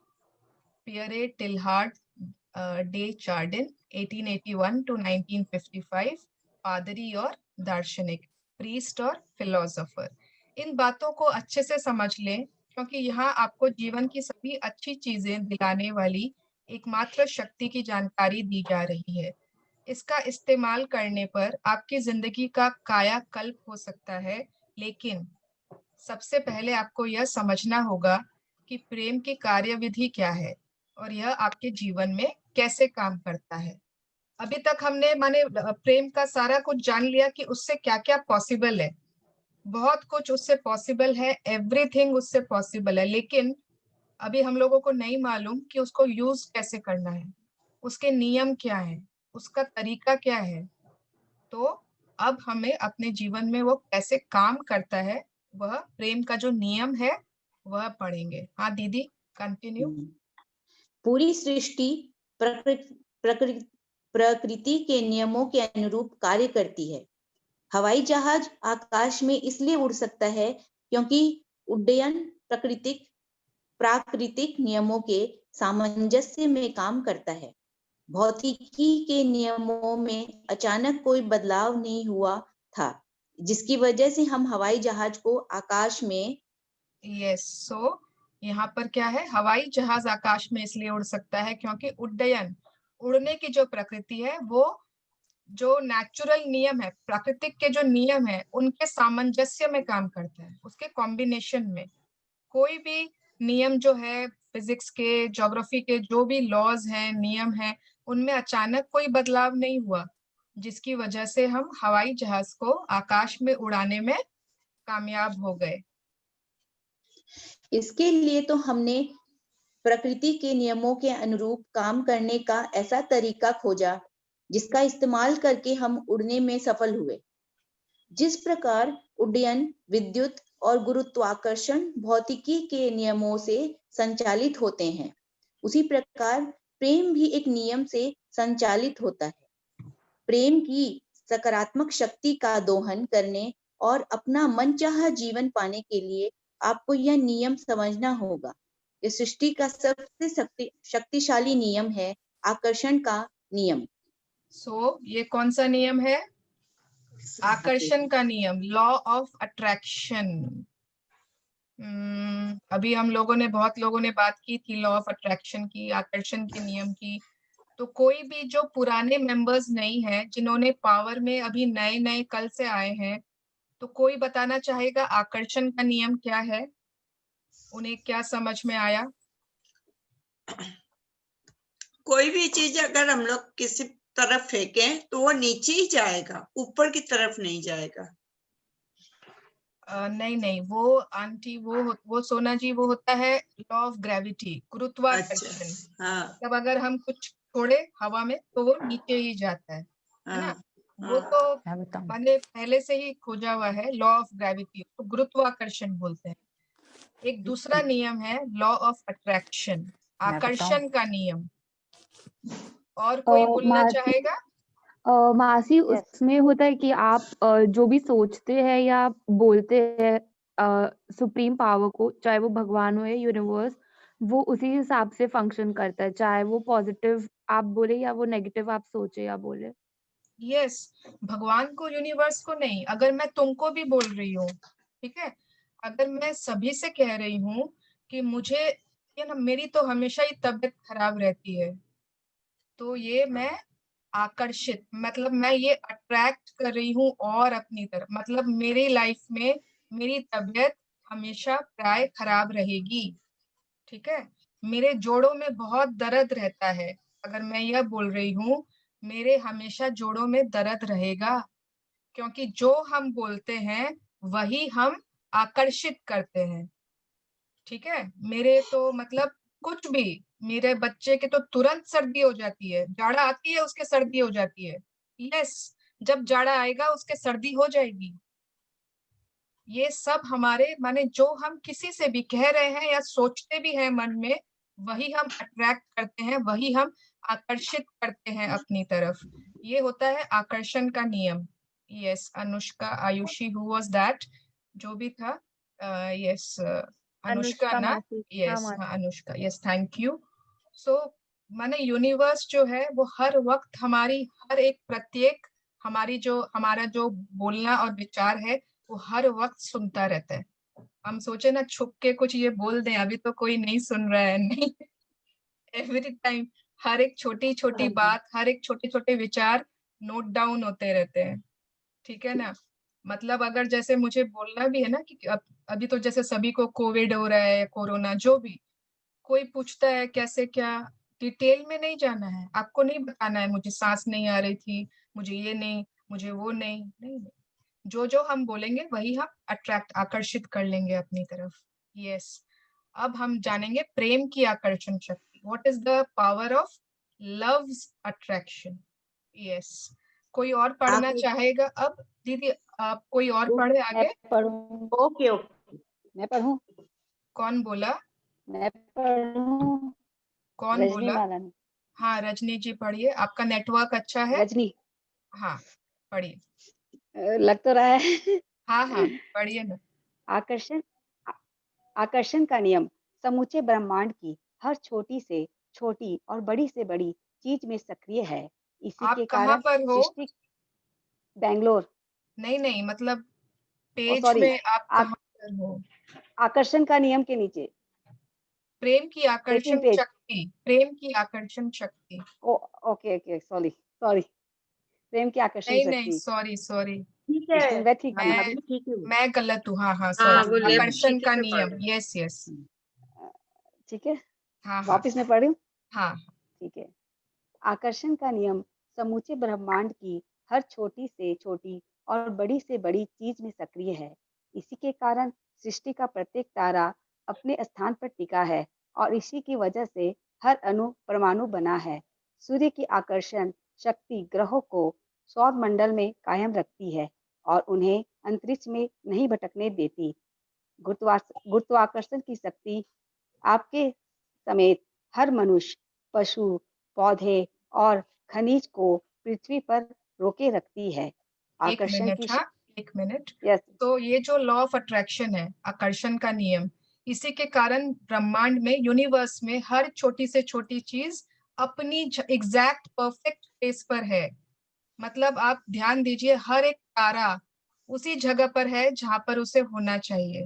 Pierre Teilhard de Chardin, 1881 to 1955, पादरी और दार्शनिक, प्रीस्ट और फिलोसोफर। इन बातों को अच्छे से समझ लें, क्योंकि यहाँ आपको जीवन की सभी अच्छी चीजें दिलाने वाली एकमात्र शक्ति की जानकारी दी जा रही है। इसका इस्तेमाल करने पर आपकी जिंदगी का कायाकल्प हो सकता है, लेकिन सबसे पहले आपको यह समझना होगा कि प्रेम की कार्यविधि क्या है और यह आपके जीवन में कैसे काम करता है। अभी तक हमने माने प्रेम का सारा कुछ जान लिया कि उससे क्या क्या पॉसिबल है। बहुत कुछ उससे पॉसिबल है, एवरीथिंग उससे पॉसिबल है, लेकिन अभी हम लोगों को नहीं मालूम कि उसको यूज कैसे करना है, उसके नियम क्या है, उसका तरीका क्या है। तो अब हमें अपने जीवन में वो कैसे काम करता है, वह प्रेम का जो नियम है वह पढ़ेंगे। हाँ दीदी, कंटिन्यू। पूरी सृष्टि प्रकृति के नियमों के अनुरूप कार्य करती है। हवाई जहाज आकाश में इसलिए उड़ सकता है क्योंकि उड्डयन प्राकृतिक नियमों के सामंजस्य में काम करता है। भौतिकी के नियमों में अचानक कोई बदलाव नहीं हुआ था, जिसकी वजह से हम हवाई जहाज को आकाश में सो यहाँ पर क्या है, हवाई जहाज आकाश में इसलिए उड़ सकता है क्योंकि उड्डयन, उड़ने की जो प्रकृति है, वो जो नेचुरल नियम है, प्राकृतिक के जो नियम है, उनके सामंजस्य में काम करता है, उसके कॉम्बिनेशन में। कोई भी नियम जो है फिजिक्स के, ज्योग्राफी के, जो भी लॉज हैं, नियम हैं, उनमें अचानक कोई बदलाव नहीं हुआ, जिसकी वजह से हम हवाई जहाज को आकाश में उड़ाने में कामयाब हो गए। इसके लिए तो हमने प्रकृति के नियमों के अनुरूप काम करने का ऐसा तरीका खोजा जिसका इस्तेमाल करके हम उड़ने में सफल हुए। जिस प्रकार उड्डयन विद्युत और गुरुत्वाकर्षण भौतिकी के नियमों से संचालित होते हैं, उसी प्रकार प्रेम भी एक नियम से संचालित होता है। प्रेम की सकारात्मक शक्ति का दोहन करने और अपना मनचाहा जीवन पाने के लिए आपको यह नियम समझना होगा। ये सृष्टि का सबसे शक्तिशाली नियम है, आकर्षण का नियम। ये कौन सा नियम है? आकर्षण का नियम, लॉ ऑफ अट्रैक्शन। अभी हम लोगों ने, बहुत लोगों ने बात की थी लॉ ऑफ अट्रैक्शन की, आकर्षण के नियम की। तो कोई भी जो पुराने मेंबर्स नहीं है, जिन्होंने पावर में अभी नए नए कल से आए हैं, तो कोई बताना चाहेगा आकर्षण का नियम क्या है? उन्हें क्या समझ में आया? कोई भी चीज अगर हम लोग किसी तरफ फेंकें तो वो नीचे ही जाएगा, ऊपर की तरफ नहीं जाएगा। नहीं, वो आंटी, वो सोना जी, वो होता है लॉ ऑफ ग्रेविटी, गुरुत्वाकर्षण। मतलब अगर हम कुछ छोड़े हवा में तो वो नीचे ही जाता है ना? वो तो मैंने पहले से ही खोजा हुआ है, लॉ ऑफ ग्रेविटी, तो गुरुत्वाकर्षण बोलते हैं। एक दूसरा नियम है लॉ ऑफ अट्रैक्शन, आकर्षण का नियम। और कोई बोलना चाहेगा? मासी, उसमें होता है कि आप जो भी सोचते हैं या बोलते हैं सुप्रीम पावर को, चाहे वो भगवान हो या यूनिवर्स, वो उसी हिसाब से फंक्शन करता है, चाहे वो पॉजिटिव आप बोले या वो नेगेटिव आप सोचे या बोले। यस, भगवान को, यूनिवर्स को नहीं। अगर मैं तुमको भी बोल रही हूँ, ठीक है, अगर मैं सभी से कह रही हूँ कि मुझे ये ना, मेरी तो हमेशा ही तबीयत खराब रहती है, तो ये मैं आकर्षित, मतलब मैं ये अट्रैक्ट कर रही हूँ और अपनी तरफ, मतलब मेरी लाइफ में मेरी तबीयत हमेशा प्राय खराब रहेगी, ठीक है। मेरे जोड़ों में बहुत दर्द रहता है, अगर मैं यह बोल रही हूँ मेरे हमेशा जोड़ों में दर्द रहेगा, क्योंकि जो हम बोलते हैं वही हम आकर्षित करते हैं, ठीक है। मेरे तो मतलब कुछ भी, मेरे बच्चे के तो तुरंत सर्दी हो जाती है, जाड़ा आती है उसके सर्दी हो जाती है। यस, जब जाड़ा आएगा उसके सर्दी हो जाएगी। ये सब हमारे माने जो हम किसी से भी कह रहे हैं या सोचते भी हैं मन में, वही हम अट्रैक्ट करते हैं, वही हम आकर्षित करते हैं अपनी तरफ। ये होता है आकर्षण का नियम। Yes, Anushka, Ayushi, who was that, जो भी था, यस, अनुष्का अनुष्का ना, मासी। हाँ यस, मासी। हाँ अनुष्का, यस, थैंक यू। सो माने यूनिवर्स जो है वो हर वक्त हमारी हर एक प्रत्येक, हमारी जो हमारा जो बोलना और विचार है वो हर वक्त सुनता रहता है। हम सोचे ना छुप के कुछ ये बोल दें, अभी तो कोई नहीं सुन रहा है, नहीं, एवरी टाइम हर एक छोटी छोटी बात, हर एक छोटे छोटे विचार नोट डाउन होते रहते हैं, ठीक है ना। मतलब अगर जैसे मुझे बोलना भी है ना कि अभी तो जैसे सभी को कोविड हो रहा है, कोरोना, जो भी कोई पूछता है कैसे क्या, डिटेल में नहीं जाना है, आपको नहीं बताना है मुझे सांस नहीं आ रही थी, मुझे ये नहीं, मुझे वो नहीं, नहीं, नहीं। जो जो हम बोलेंगे वही हम अट्रैक्ट, आकर्षित कर लेंगे अपनी तरफ। यस, अब हम जानेंगे प्रेम की आकर्षण शक्ति। What is the power of loves attraction. Yes, कोई और पढ़ना चाहेगा अब? दीदी आप कोई और पढ़े आगे? पढ़ूं? ओके ओके, मैं पढ़ूं? कौन बोला? मैं पढ़ूं? कौन रजनी बोला? मालानी। हाँ रजनी जी पढ़िए, आपका नेटवर्क अच्छा है। रजनी। हाँ पढ़िए। लग तो रहा है। हाँ हाँ पढ़िए ना। आकर्षण आकर्षण का नियम समूचे ब्रह्मांड की हर छोटी से छोटी और बड़ी से बड़ी चीज में सक्रिय है। इसी आप के कहाँ कारण पर हो? सृष्टि बैंगलोर। नहीं नहीं, मतलब ओ पेज सॉरी, में आप कहाँ पर हो? आकर्षण का नियम के नीचे प्रेम की 18 आकर्षण पेज। शक्ति, प्रेम की आकर्षण शक्ति। ओ ओके ओके, सॉरी सॉरी। प्रेम की आकर्षण नहीं नहीं, शक्ति। सॉरी सॉरी, ठीक है, मैं ठीक हूँ। मैं ठीक है। मैं गलत हूँ। हाँ हाँ हाँ सॉरी, वो लेफ्ट आकर्षण नीचे का से पढ़ नियम, रहे यस यस। ठीक है, हाँ हाँ वापिस मैं पढ़ी हूँ। हाँ। ठीक है। आकर्षण का नियम समूचे ब्रह्मांड की हर छोटी से छोटी और बड़ी से बड़ी चीज में सक्रिय है। इसी के कारण सृष्टि का प्रत्येक तारा अपने स्थान पर टिका है और इसी की वजह से हर अणु परमाणु बना है। सूर्य की आकर्षण शक्ति ग्रहों को सौर मंडल में कायम रखती है और उन्हें अंतरिक्ष में नहीं भटकने देती। गुरुत्वाकर्षण की शक्ति आपके समेत हर मनुष्य, पशु, पौधे और खनिज को पृथ्वी पर रोके रखती है। एक आकर्षण मिनट, की हाँ एक मिनट। यस तो ये जो लॉ ऑफ अट्रैक्शन है, आकर्षण का नियम, इसी के कारण ब्रह्मांड में, यूनिवर्स में हर छोटी से छोटी चीज अपनी एग्जैक्ट परफेक्ट प्लेस पर है। मतलब आप ध्यान दीजिए, हर एक तारा उसी जगह पर है जहां पर उसे होना चाहिए,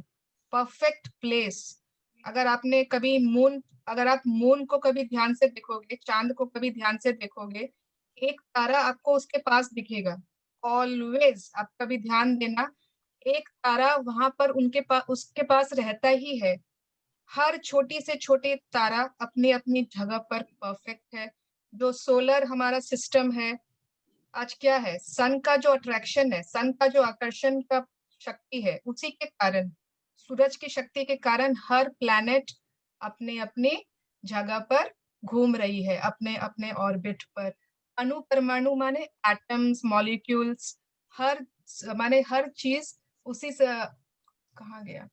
परफेक्ट प्लेस। अगर आपने कभी मून, अगर आप मून को कभी ध्यान से देखोगे, चांद को कभी ध्यान से देखोगे, एक तारा आपको उसके पास दिखेगा ऑलवेज। आप कभी ध्यान देना, एक तारा वहां पर उनके पास, उसके पास रहता ही है। हर छोटी से छोटी तारा अपनी अपनी जगह पर परफेक्ट है। जो सोलर हमारा सिस्टम है, आज क्या है, सन का जो अट्रैक्शन है, सन का जो आकर्षण का शक्ति है, उसी के कारण, सूरज की शक्ति के कारण हर प्लैनेट अपने अपने जगह पर घूम रही है, अपने अपने ऑर्बिट पर। अणु परमाणु माने एटम्स, मॉलिक्यूल्स, हर माने हर चीज उसी से, कहाँ गया,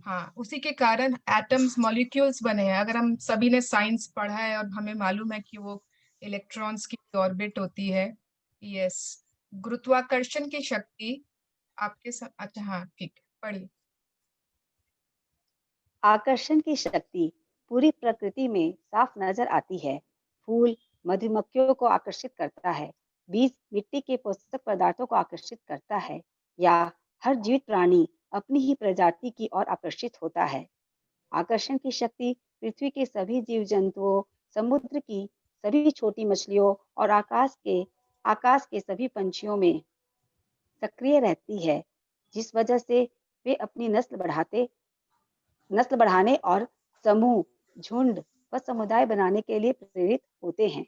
हाँ उसी के कारण एटम्स, मॉलिक्यूल्स बने हैं। अगर हम सभी ने साइंस पढ़ा है और हमें मालूम है कि वो इलेक्ट्रॉन्स की ऑर्बिट होती है। यस, गुरुत्वाकर्षण की शक्ति आपके अच्छा हाँ ठीक है, पढ़िए। आकर्षण की शक्ति पूरी प्रकृति में साफ नजर आती है। फूल मधुमक्खियों को आकर्षित करता है, बीज मिट्टी के पोषक पदार्थों को आकर्षित करता है, या हर जीवित प्राणी अपनी ही प्रजाति की ओर आकर्षित होता है। आकर्षण की शक्ति पृथ्वी के सभी जीव जंतुओं, समुद्र की सभी छोटी मछलियों और आकाश के सभी पंछियों में सक्रिय रहती है, जिस वजह से वे अपनी नस्ल बढ़ाने और समूह, झुंड व समुदाय बनाने के लिए प्रेरित होते हैं।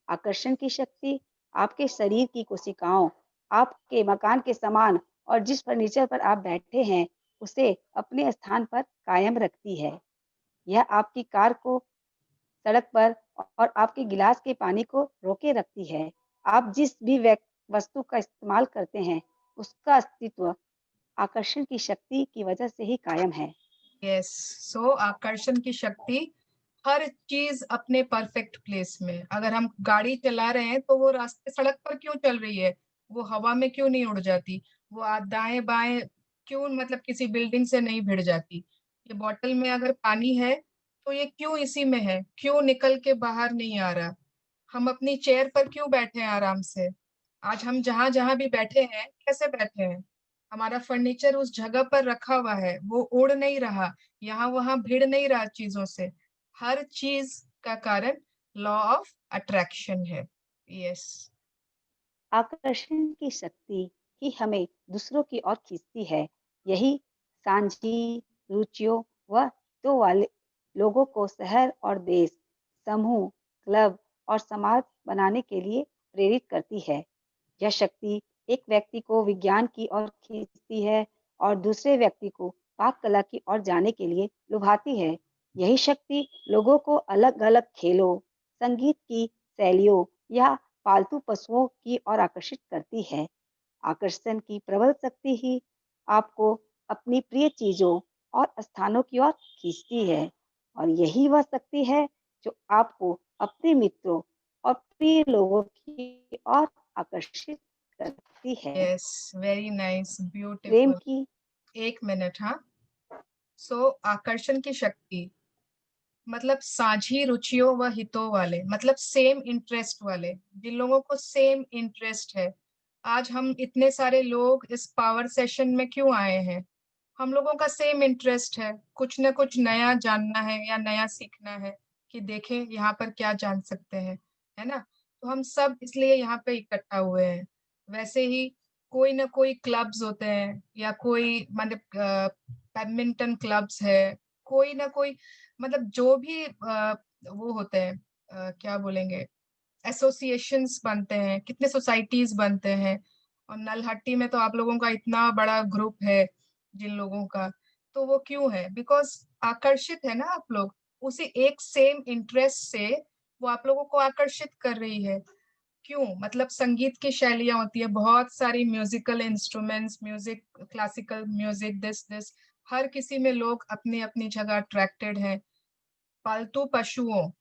आकर्षण की शक्ति आपके शरीर की कोशिकाओं, आपके मकान के सामान और जिस फर्नीचर पर आप बैठे हैं उसे अपने स्थान पर कायम रखती है। यह आपकी कार को सड़क पर और आपके गिलास के पानी को रोके रखती है। आप जिस भी वस्तु का इस्तेमाल करते हैं उसका अस्तित्व आकर्षण की शक्ति की वजह से ही कायम है। यस, सो आकर्षण की शक्ति, हर चीज अपने परफेक्ट प्लेस में। अगर हम गाड़ी चला रहे हैं तो वो रास्ते सड़क पर क्यों चल रही है, वो हवा में क्यों नहीं उड़ जाती, वो दाएं बाएं क्यों मतलब किसी बिल्डिंग से नहीं भिड़ जाती। ये बॉटल में अगर पानी है तो ये क्यों इसी में है, क्यों निकल के बाहर नहीं आ रहा। हम अपनी चेयर पर क्यों बैठे हैं आराम से, आज हम जहां जहां भी बैठे हैं कैसे बैठे हैं, हमारा फर्नीचर उस जगह पर रखा हुआ है, वो उड़ नहीं रहा, यहाँ वहां भिड़ नहीं रहा चीजों से। हर चीज का कारण लॉ ऑफ अट्रैक्शन है। यस, आकर्षण की शक्ति ही हमें दूसरों की ओर खींचती है। यही साझी रुचियों व हितों वाले लोगों को शहर और देश, समूह, क्लब और समाज बनाने के लिए प्रेरित करती है। यह शक्ति एक व्यक्ति को विज्ञान की ओर खींचती है और दूसरे व्यक्ति को पाक कला की ओर जाने के लिए लुभाती है। यही शक्ति लोगों को अलग अलग खेलों, संगीत की शैलियों या पालतू पशुओं की ओर आकर्षित करती है। आकर्षण की प्रबल शक्ति ही आपको अपनी प्रिय चीजों और स्थानों की ओर खींचती है, और यही वह शक्ति है जो आपको अपने मित्रों और प्रिय लोगों की ओर आकर्षित करती है। यस, वेरी नाइस, प्रेम ब्यूटीफुल। की एक मिनट, हाँ। सो आकर्षण की शक्ति मतलब साझी रुचियों व हितों वाले, मतलब सेम इंटरेस्ट वाले, जिन लोगों को सेम इंटरेस्ट है। आज हम इतने सारे लोग इस पावर सेशन में क्यों आए हैं, हम लोगों का सेम इंटरेस्ट है, कुछ न कुछ नया जानना है या नया सीखना है कि देखें यहाँ पर क्या जान सकते हैं, है ना। तो हम सब इसलिए यहाँ पे इकट्ठा हुए हैं। वैसे ही कोई ना कोई क्लब्स होते हैं, या कोई मतलब बैडमिंटन क्लब्स है, कोई ना कोई मतलब जो भी वो होते हैं, क्या बोलेंगे, एसोसिएशंस बनते हैं, कितने सोसाइटीज बनते हैं। और नलहट्टी में तो आप लोगों का इतना बड़ा ग्रुप है जिन लोगों का, तो वो क्यों है, बिकॉज आकर्षित है ना आप लोग, उसी एक सेम इंटरेस्ट से वो आप लोगों को आकर्षित कर रही है। क्यों, मतलब संगीत की शैलियां होती है, बहुत सारी musical instruments, music, classical music, this हर किसी में लोग अपनी अपनी जगह अट्रैक्टेड हैं। पालतू पशुओं,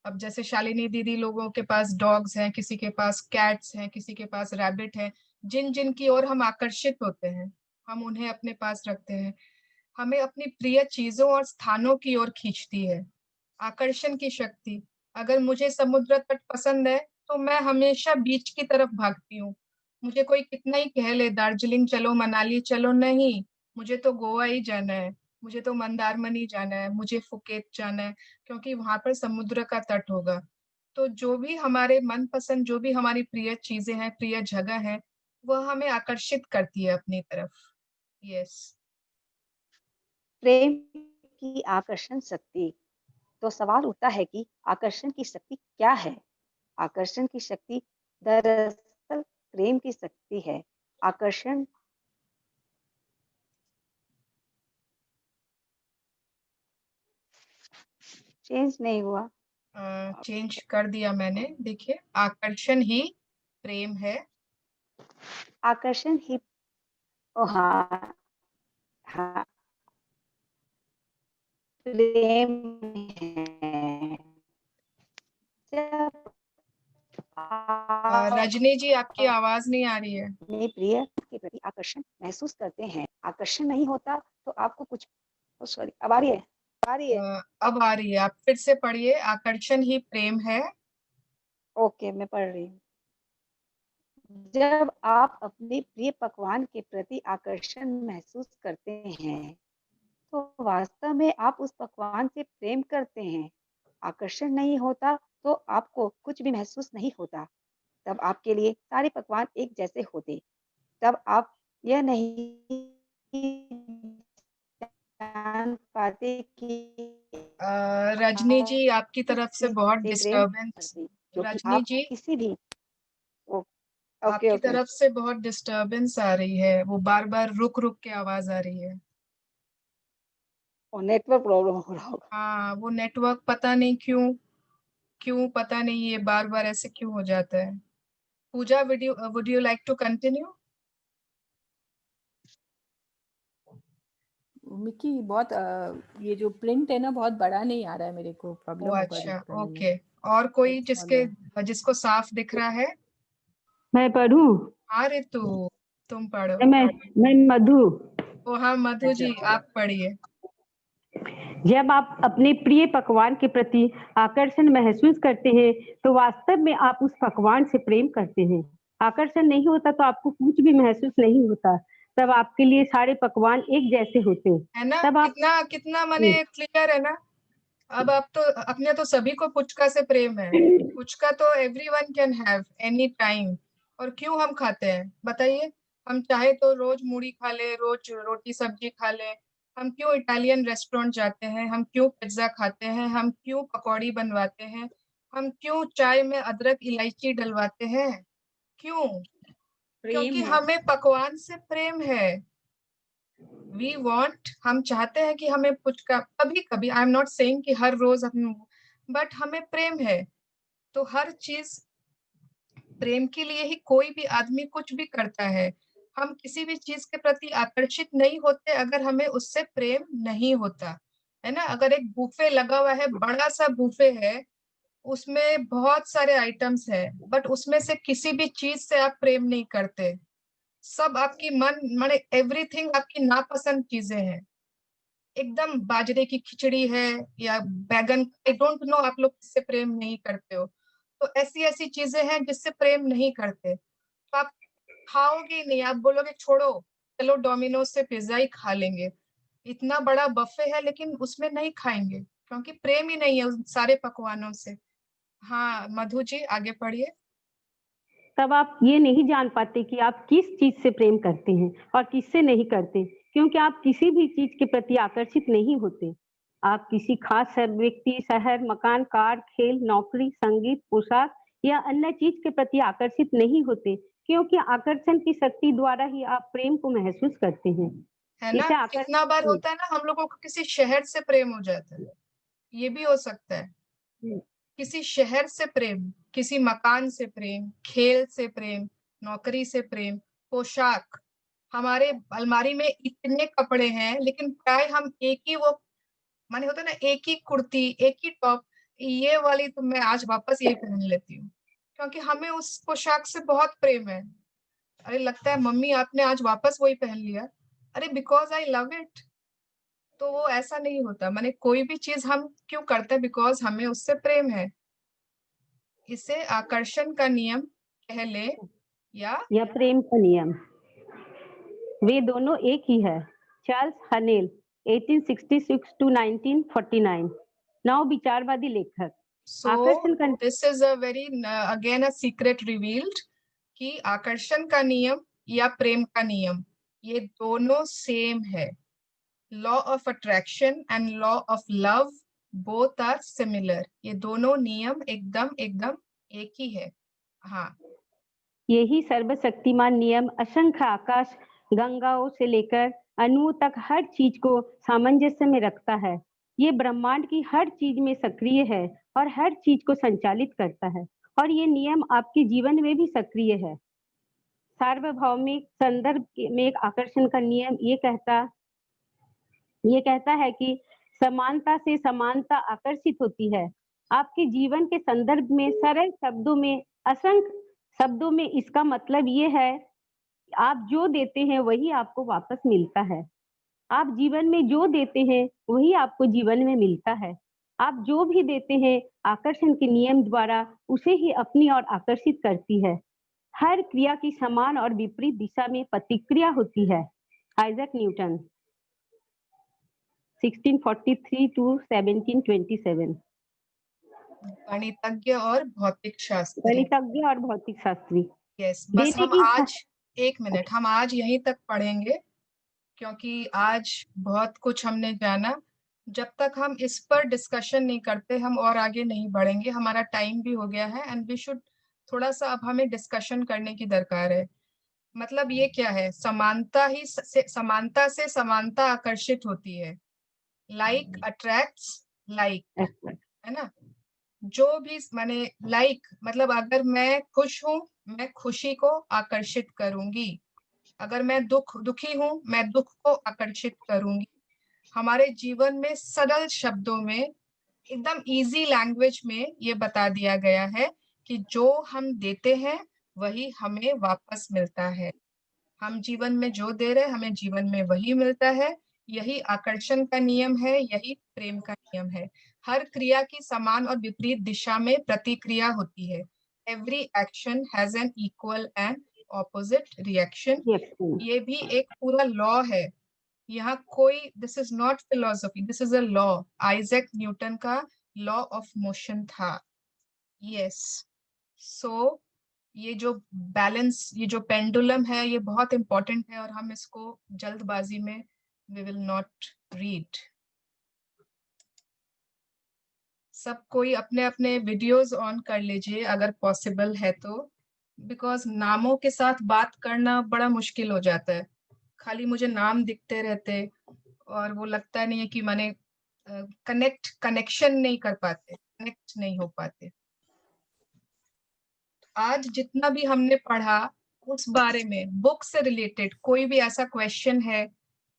अब जैसे शालिनी दीदी लोगों के पास डॉग्स हैं, किसी के पास कैट्स हैं, किसी के पास रैबिट है, जिन जिन की ओर हम आकर्षित होते हैं हम उन्हें अपने पास रखते हैं। हमें अपनी प्रिय चीजों और स्थानों की ओर खींचती है आकर्षण की शक्ति। अगर मुझे समुद्र तट पसंद है तो मैं हमेशा बीच की तरफ भागती हूँ। मुझे कोई कितना ही कह ले दार्जिलिंग चलो, मनाली चलो, नहीं, मुझे तो गोवा ही जाना है, मुझे तो मंदारमनी जाना है, मुझे फुकेत जाना है, क्योंकि वहां पर समुद्र का तट होगा। तो जो भी हमारे मनपसंद, जो भी हमारी प्रिय चीजें हैं, प्रिय जगह है, वह हमें आकर्षित करती है अपनी तरफ। यस, प्रेम की आकर्षण शक्ति। तो सवाल उठता है कि आकर्षण की शक्ति क्या है? आकर्षण की शक्ति दरअसल प्रेम की शक्ति है। आकर्षण चेंज नहीं हुआ, चेंज कर दिया मैंने, देखिए, आकर्षण ही प्रेम है। आकर्षण ही, ओ हाँ हाँ, प्रेम है। जब आप रजनी जी, आपकी आवाज नहीं आ रही है। अपने प्रिय के प्रति आकर्षण महसूस करते हैं, आकर्षण नहीं होता तो आपको कुछ, सॉरी, अब आ रही है? आ रही है? अब आ रही है, आप फिर से पढ़िए। आकर्षण ही प्रेम है। ओके, मैं पढ़ रही हूँ। जब आप अपने प्रिय पकवान के प्रति आकर्षण महसूस करते हैं तो वास्तव में आप उस पकवान से प्रेम करते हैं। आकर्षण नहीं होता तो आपको कुछ भी महसूस नहीं होता। तब आपके लिए सारे पकवान एक जैसे होते। तब आप यह नहीं जान पाते कि रजनी जी, आपकी किस तरफ से चीज बहुत से प्रेम डिस्टरबेंस। करते, जो कि रजनी आप जी, किसी भी ओके आपकी ओके तरफ से बहुत डिस्टरबेंस आ रही है, वो बार बार रुक रुक के आवाज आ रही है। और नेटवर्क प्रॉब्लम हो रहा होगा। हाँ, वो नेटवर्क पता नहीं क्यों पता नहीं ये बार बार ऐसे क्यों हो जाता है। Puja, would you like to continue? Mickey बहुत ये जो प्रिंट है ना बहुत बड़ा नहीं आ रहा है, मेरे को प्रॉब्लम ओ होगा अच्छा, रीड करने में। ओके। और कोई That's all है। जिसको साफ दिख रहा है? मैं पढ़ूं? हाँ रितु, तुम पढ़ो। मैं मधु। ओ हाँ मधु जी, आप पढ़िए। जब आप अपने प्रिय पकवान के प्रति आकर्षण महसूस करते हैं तो वास्तव में आप उस पकवान से प्रेम करते हैं। आकर्षण नहीं होता तो आपको कुछ भी महसूस नहीं होता। तब आपके लिए सारे पकवान एक जैसे होते हैं। है ना? तब आप कितना कितना माने क्लियर है ना? अब आप तो अपने तो सभी को पुचका से प्रेम है। पुचका तो everyone can have any time. और क्यों हम खाते हैं बताइए? हम चाहे तो रोज मूढ़ी खा ले, रोज रोटी सब्जी खा ले। हम क्यों इटालियन रेस्टोरेंट जाते हैं? हम क्यों पिज्जा खाते हैं? हम क्यों पकौड़ी बनवाते हैं? हम क्यों चाय में अदरक इलायची डलवाते हैं? क्यों? क्योंकि है। हमें पकवान से प्रेम है। वी वांट, हम चाहते हैं कि हमें पुचका, कभी कभी, आई एम नॉट सेइंग कि हर रोज हम, बट हमें प्रेम है तो हर चीज प्रेम के लिए ही कोई भी आदमी कुछ भी करता है। हम किसी भी चीज के प्रति आकर्षित नहीं होते अगर हमें उससे प्रेम नहीं होता है ना। अगर एक बुफे लगा हुआ है, बड़ा सा बुफे है, उसमें बहुत सारे आइटम्स है, बट उसमें से किसी भी चीज से आप प्रेम नहीं करते। सब आपकी मन माने एवरीथिंग आपकी नापसंद चीजें हैं। एकदम बाजरे की खिचड़ी है या बैगन, आई डोंट नो आप लोग किससे प्रेम नहीं करते हो। तो ऐसी ऐसी चीजें हैं जिससे प्रेम नहीं करते, तो आप खाओगे ही नहीं। आप बोलोगे छोड़ो, चलो डोमिनोज से पिज्जा ही खा लेंगे। इतना बड़ा बफे है लेकिन उसमें नहीं खाएंगे क्योंकि प्रेम ही नहीं है उन सारे पकवानों से। हाँ मधु जी, आगे पढ़िए। तब आप ये नहीं जान पाते कि आप किस चीज से प्रेम करते हैं और किससे नहीं करते, क्योंकि आप किसी भी चीज के प्रति आकर्षित नहीं होते। आप किसी खास व्यक्ति, शहर, मकान, कार, खेल, नौकरी, संगीत, पोशाक या अन्य चीज के प्रति आकर्षित नहीं होते, क्योंकि आकर्षण की शक्ति द्वारा ही आप प्रेम को महसूस करते हैं। है ना? इसे कितना बार होता है ना हम लोगों को किसी शहर से प्रेम हो जाता है, ये भी हो सकता है। किसी शहर से प्रेम, किसी मकान से प्रेम, खेल से प्रेम, नौकरी से प्रेम, पोशाक। हमारे अलमारी में इतने कपड़े हैं लेकिन प्राय हम एक ही वो माने होता है ना, एक ही कुर्ती, एक ही टॉप, ये वाली तो मैं आज वापस यही पहन लेती हूँ क्योंकि हमें उस पोशाक से बहुत प्रेम है। अरे लगता है मम्मी आपने आज वापस वही पहन लिया, अरे बिकॉज आई लव इट। तो वो ऐसा नहीं होता, माने कोई भी चीज हम क्यों करते हैं? बिकॉज हमें उससे प्रेम है। इसे आकर्षण का नियम कह ले या प्रेम का नियम, वे दोनों एक ही है। चार्ल्स हनेल 1866 to 1949, नव विचारवादी लेखक। आकर्षण का this is a very again a secret revealed कि आकर्षण का नियम या प्रेम का नियम ये दोनों सेम है। Law of attraction and law of love both are similar. ये दोनों नियम एकदम एकदम एक ही है। हाँ, यही सर्वशक्तिमान नियम असंख्य आकाश गंगाओं से लेकर अणुओं तक हर चीज को सामंजस्य में रखता है। ये ब्रह्मांड की हर चीज में सक्रिय है और हर चीज को संचालित करता है, और ये नियम आपके जीवन में भी सक्रिय है। सार्वभौमिक संदर्भ में एक आकर्षण का नियम ये कहता है कि समानता से समानता आकर्षित होती है। आपके जीवन के संदर्भ में सरल शब्दों में, असंख्य शब्दों में इसका मतलब ये है, आप जो देते हैं वही आपको वापस मिलता है। आप जीवन में जो देते हैं वही आपको जीवन में मिलता है। आप जो भी देते हैं आकर्षण के नियम द्वारा उसे ही अपनी ओर आकर्षित करती है। हर क्रिया की समान और विपरीत दिशा में प्रतिक्रिया होती है। Isaac Newton 1643 to 1727। गणितज्ञ और भौतिक शास्त्री। गणितज्ञ और भौतिक शास्त्री। यस, बस बेटे हम की आज 1 मिनट, हम आज यहीं तक पढ़ेंगे क्योंकि आज बहुत कुछ हमने जाना। जब तक हम इस पर डिस्कशन नहीं करते हम और आगे नहीं बढ़ेंगे। हमारा टाइम भी हो गया है एंड वी शुड थोड़ा सा अब हमें डिस्कशन करने की दरकार है। मतलब ये क्या है, समानता से समानता आकर्षित होती है। लाइक अट्रैक्ट्स लाइक, है ना। जो भी माने लाइक मतलब अगर मैं खुश हूं मैं खुशी को आकर्षित करूंगी, अगर मैं दुखी हूं मैं दुख को आकर्षित करूंगी। हमारे जीवन में सरल शब्दों में एकदम इजी लैंग्वेज में ये बता दिया गया है कि जो हम देते हैं वही हमें वापस मिलता है। हम जीवन में जो दे रहे हैं हमें जीवन में वही मिलता है। यही आकर्षण का नियम है, यही प्रेम का नियम है। हर क्रिया की समान और विपरीत दिशा में प्रतिक्रिया होती है। Every action has an equal and opposite reaction. ये भी एक पूरा लॉ है। यहाँ कोई, this is not philosophy, this is a law. Isaac Newton का लॉ ऑफ मोशन था। यस, सो ये जो बैलेंस, ये जो पेंडुलम है ये बहुत इंपॉर्टेंट है और हम इसको जल्दबाजी में वी विल नॉट रीड। सब कोई अपने अपने वीडियोस ऑन कर लीजिए अगर पॉसिबल है तो, बिकॉज नामों के साथ बात करना बड़ा मुश्किल हो जाता है। खाली मुझे नाम दिखते रहते और वो लगता नहीं है कि माने कनेक्शन नहीं कर पाते, कनेक्ट नहीं हो पाते। आज जितना भी हमने पढ़ा उस बारे में, बुक से रिलेटेड कोई भी ऐसा क्वेश्चन है,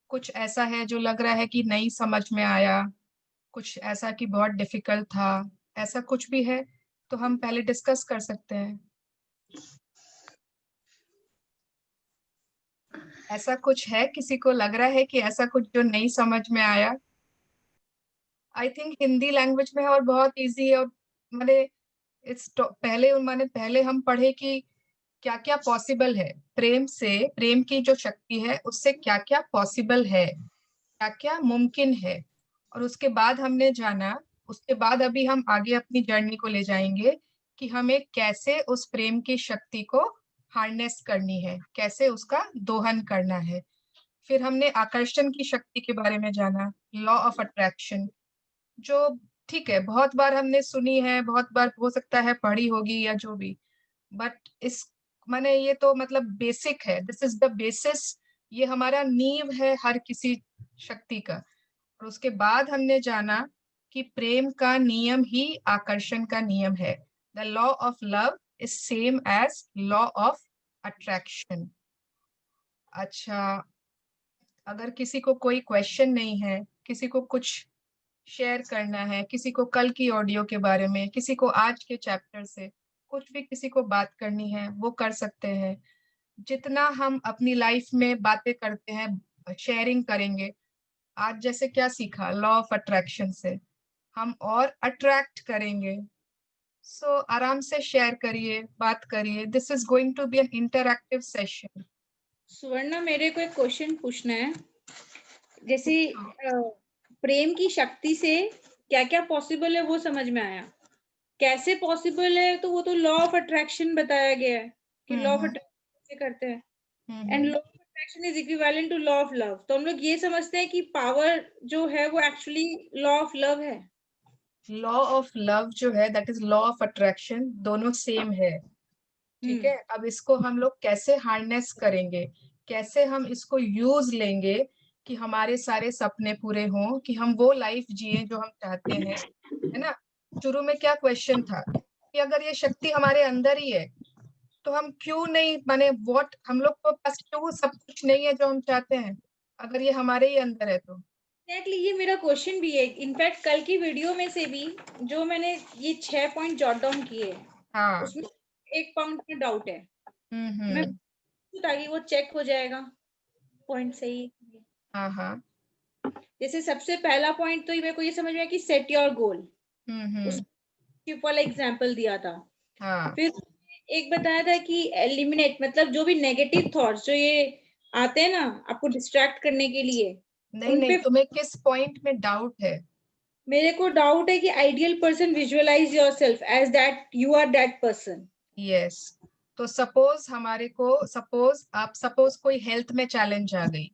कुछ ऐसा है जो लग रहा है कि नहीं समझ में आया, कुछ ऐसा कि बहुत डिफिकल्ट था, ऐसा कुछ भी है तो हम पहले डिस्कस कर सकते हैं। ऐसा कुछ है, किसी को लग रहा है कि ऐसा कुछ जो नहीं समझ में आया? आई थिंक हिंदी लैंग्वेज में है और बहुत इजी है। और मैंने पहले हम पढ़े कि क्या क्या पॉसिबल है प्रेम से, प्रेम की जो शक्ति है उससे क्या क्या पॉसिबल है, क्या क्या मुमकिन है। और उसके बाद हमने जाना, उसके बाद अभी हम आगे अपनी जर्नी को ले जाएंगे कि हमें कैसे उस प्रेम की शक्ति को हार्नेस करनी है, कैसे उसका दोहन करना है। फिर हमने आकर्षण की शक्ति के बारे में जाना, लॉ ऑफ अट्रैक्शन, जो ठीक है बहुत बार हमने सुनी है, बहुत बार हो सकता है पढ़ी होगी या जो भी, बट इस माने ये तो मतलब बेसिक है, दिस इज द बेसिस, ये हमारा नींव है हर किसी शक्ति का। और उसके बाद हमने जाना कि प्रेम का नियम ही आकर्षण का नियम है। The law of love is same as law of attraction. अच्छा, अगर किसी को कोई क्वेश्चन नहीं है, किसी को कुछ शेयर करना है, किसी को कल की ऑडियो के बारे में, किसी को आज के चैप्टर से कुछ भी किसी को बात करनी है वो कर सकते हैं। जितना हम अपनी लाइफ में बातें करते हैं शेयरिंग करेंगे। आज जैसे क्या सीखा, लॉ ऑफ अट्रैक्शन से हम और अट्रैक्ट करेंगे। सो आराम से शेयर करिए, बात करिए। This is going to be an interactive session. Suvarna, मेरे को एक क्वेश्चन पूछना है। जैसे प्रेम की शक्ति से क्या क्या पॉसिबल है वो समझ में आया, कैसे पॉसिबल है तो वो तो लॉ ऑफ अट्रैक्शन बताया गया है कि लॉ ऑफ अट्रैक्शन कैसे करते हैं। And law of attraction is equivalent to law of love. तो हम लोग ये समझते हैं कि पावर जो है वो एक्चुअली लॉ ऑफ लव है। लॉ ऑफ लव जो है that is law of attraction, दोनों सेम है। ठीक है, अब इसको हम लोग कैसे हार्नेस करेंगे, कैसे हम इसको यूज लेंगे कि हमारे सारे सपने पूरे हों, कि हम वो लाइफ जिए जो हम चाहते हैं, है ना। शुरू में क्या क्वेश्चन था कि अगर ये शक्ति हमारे अंदर ही है तो हम क्यों नहीं, माने व्हाट, हम लोग को पास क्यों सब कुछ नहीं है जो हम चाहते हैं अगर ये हमारे ही अंदर है तो। एग्जैक्टली, ये मेरा क्वेश्चन भी है। इनफैक्ट कल की वीडियो में से भी जो मैंने ये 6 पॉइंट जॉट डाउन किए, हाँ, उसमें एक पॉइंट में डाउट है। मैं ताकि वो चेक हो जाएगा पॉइंट सही। हाँ हाँ, जैसे सबसे पहला पॉइंट तो मेरे को ये समझ में आया कि सेट योर गोल, उसके वाला एग्जांपल दिया था। हाँ। फिर एक बताया था कि एलिमिनेट, मतलब जो भी नेगेटिव थॉट्स जो ये आते हैं ना आपको डिस्ट्रैक्ट करने के लिए, नहीं नहीं, तुम्हें किस पॉइंट में डाउट है? मेरे को डाउट है कि ideal person, visualize yourself as that you are that person. Yes, तो सपोज हमारे को, सपोज कोई हेल्थ में चैलेंज आ गई,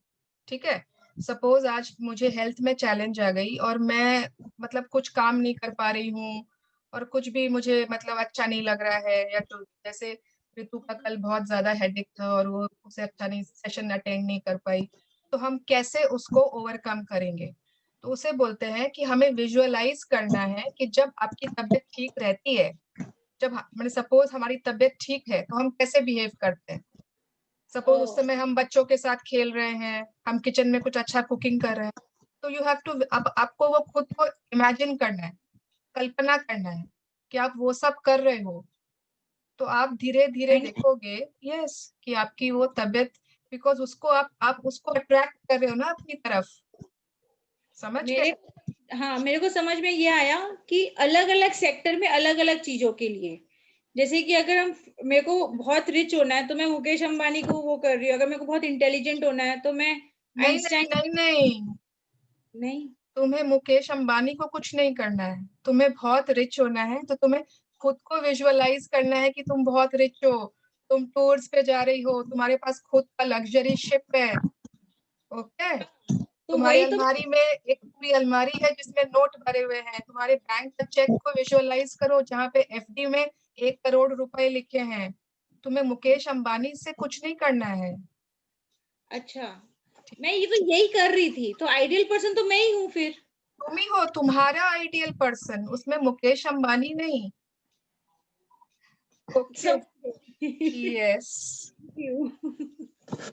ठीक है, सपोज आज मुझे हेल्थ में चैलेंज आ गई और मैं मतलब कुछ काम नहीं कर पा रही हूँ और कुछ भी मुझे मतलब अच्छा नहीं लग रहा है, या तो जैसे ऋतु का कल बहुत ज्यादा हेडेक था और वो उसे अच्छा नहीं, सेशन अटेंड नहीं कर पाई, तो हम कैसे उसको ओवरकम करेंगे? तो उसे बोलते हैं कि हमें विजुअलाइज करना है कि जब आपकी तबीयत ठीक रहती है, जब मैंने सपोज हमारी तबीयत ठीक है तो हम कैसे बिहेव करते हैं। सपोज उस समय हम बच्चों के साथ खेल रहे हैं, हम किचन में कुछ अच्छा कुकिंग कर रहे हैं, तो यू हैव टू, अब आपको वो खुद को इमेजिन करना है, कल्पना करना है कि आप वो सब कर रहे हो, तो आप धीरे धीरे देखोगे यस कि आपकी वो तबीयत, बिकॉज उसको आप उसको अट्रैक्ट कर रहे हो ना अपनी तरफ, समझ गए? हाँ, मेरे को समझ में ये आया कि अलग अलग सेक्टर में अलग अलग चीजों के लिए, जैसे कि अगर हम, मेरे को बहुत रिच होना है तो मैं मुकेश अंबानी को वो कर रही हूँ, अगर मेरे को बहुत इंटेलिजेंट होना है तो मैं नहीं नहीं नहीं नहीं, तुम्हें मुकेश अंबानी को कुछ नहीं करना है, तुम्हें बहुत रिच होना है तो तुम्हें खुद को विजुअलाइज करना है कि तुम बहुत रिच हो, तुम टूर्स पे जा रही हो, तुम्हारे पास खुद का लग्जरी शिप है, ओके, तुम्हारी अलमारी में एक पूरी अलमारी है जिसमें नोट भरे हुए हैं, तुम्हारे बैंक का चेक को विजुअलाइज करो जहाँ पे एफडी में 1 करोड़ रुपए लिखे हैं, तुम्हें मुकेश अंबानी से कुछ नहीं करना है। अच्छा, मैं ये तो यही कर रही थी, तो आइडियल पर्सन तो मैं ही हूँ फिर। तुम ही हो, तुम्हारा आइडियल पर्सन, उसमें मुकेश अंबानी नहीं। Okay, yes.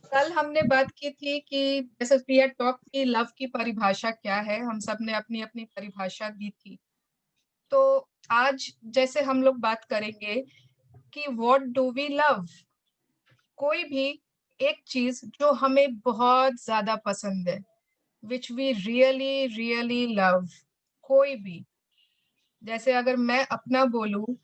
कल हमने बात की थी कि जैसे वी हैड टॉक की लव की परिभाषा क्या है, हम सब ने अपनी अपनी परिभाषा दी थी, तो आज जैसे हम लोग बात करेंगे कि व्हाट डू वी लव, कोई भी एक चीज जो हमें बहुत ज्यादा पसंद है, which we really really love, कोई भी, जैसे अगर मैं अपना बोलूं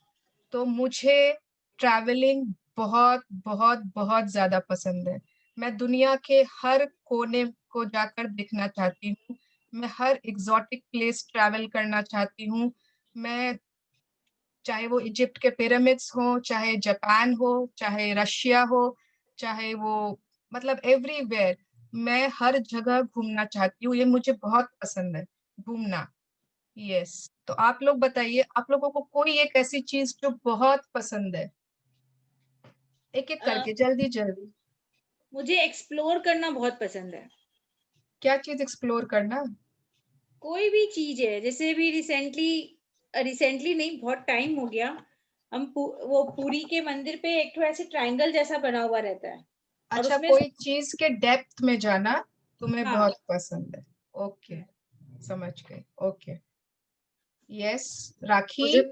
तो मुझे ट्रैवलिंग बहुत बहुत बहुत ज्यादा पसंद है, मैं दुनिया के हर कोने को जाकर देखना चाहती हूँ, मैं हर एग्जॉटिक प्लेस ट्रैवल करना चाहती हूँ, मैं चाहे वो इजिप्ट के पिरामिड्स हो, चाहे जापान हो, चाहे रशिया हो, चाहे वो मतलब एवरीवेयर, मैं हर जगह घूमना चाहती हूँ, ये मुझे बहुत पसंद है घूमना। यस, तो आप लोग बताइए, आप लोगों को कोई एक ऐसी चीज जो बहुत पसंद है, एक एक करके जल्दी जल्दी। मुझे एक्सप्लोर करना बहुत पसंद है। क्या चीज एक्सप्लोर करना? कोई भी चीज है, जैसे भी रिसेंटली नहीं, बहुत टाइम हो गया, हम वो पुरी के मंदिर पे एक तो ऐसे ट्रायंगल जैसा बना हुआ रहता है, अच्छा, कोई चीज के डेप्थ में जाना तुम्हें हाँ, बहुत पसंद है, ओके, समझ गए, ओके, यस। राखी?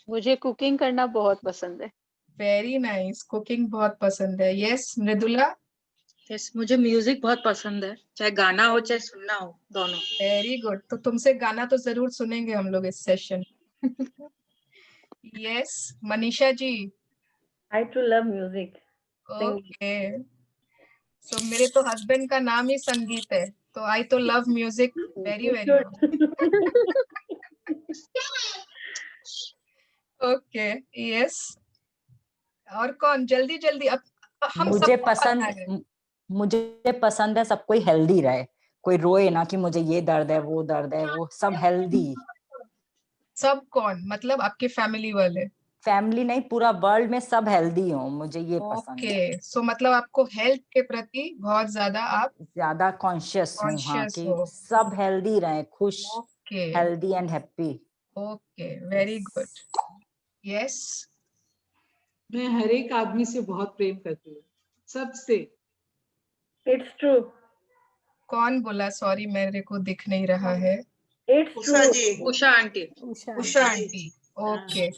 मुझे कुकिंग करना बहुत पसंद है। वेरी नाइस, कुकिंग बहुत पसंद है, यस। मृदुला? यस, मुझे म्यूजिक बहुत पसंद है, चाहे गाना हो चाहे सुनना हो, दोनों। वेरी गुड, तो तुमसे गाना तो जरूर सुनेंगे हम लोग इस session. Yes, Manisha ji? I too love music. Okay, so मेरे तो हस्बैंड का नाम ही संगीत है, तो आई तो love music very very okay, yes. और कौन, जल्दी जल्दी, अब हम मुझे सबको पता है। मुझे पसंद है सब कोई हेल्दी रहे, कोई रोए ना कि मुझे ये दर्द है वो दर्द है, वो सब हेल्दी। सब कौन, मतलब आपके फैमिली वाले? फैमिली नहीं, पूरा वर्ल्ड में सब हेल्दी हो, मुझे ये पसंद है। ओके, सो मतलब आपको हेल्थ के प्रति बहुत ज्यादा कॉन्शियस हूँ, हाँ, कॉन्शियस कि हो। सब हेल्दी रहे, खुश, okay, healthy and happy. Okay, very good, yes. मैं हर एक आदमी से बहुत प्रेम करती हूँ, सबसे। It's true. कौन बोला? सॉरी, मेरे को दिख नहीं रहा है। It's true. Usha aunty. Usha aunty, okay.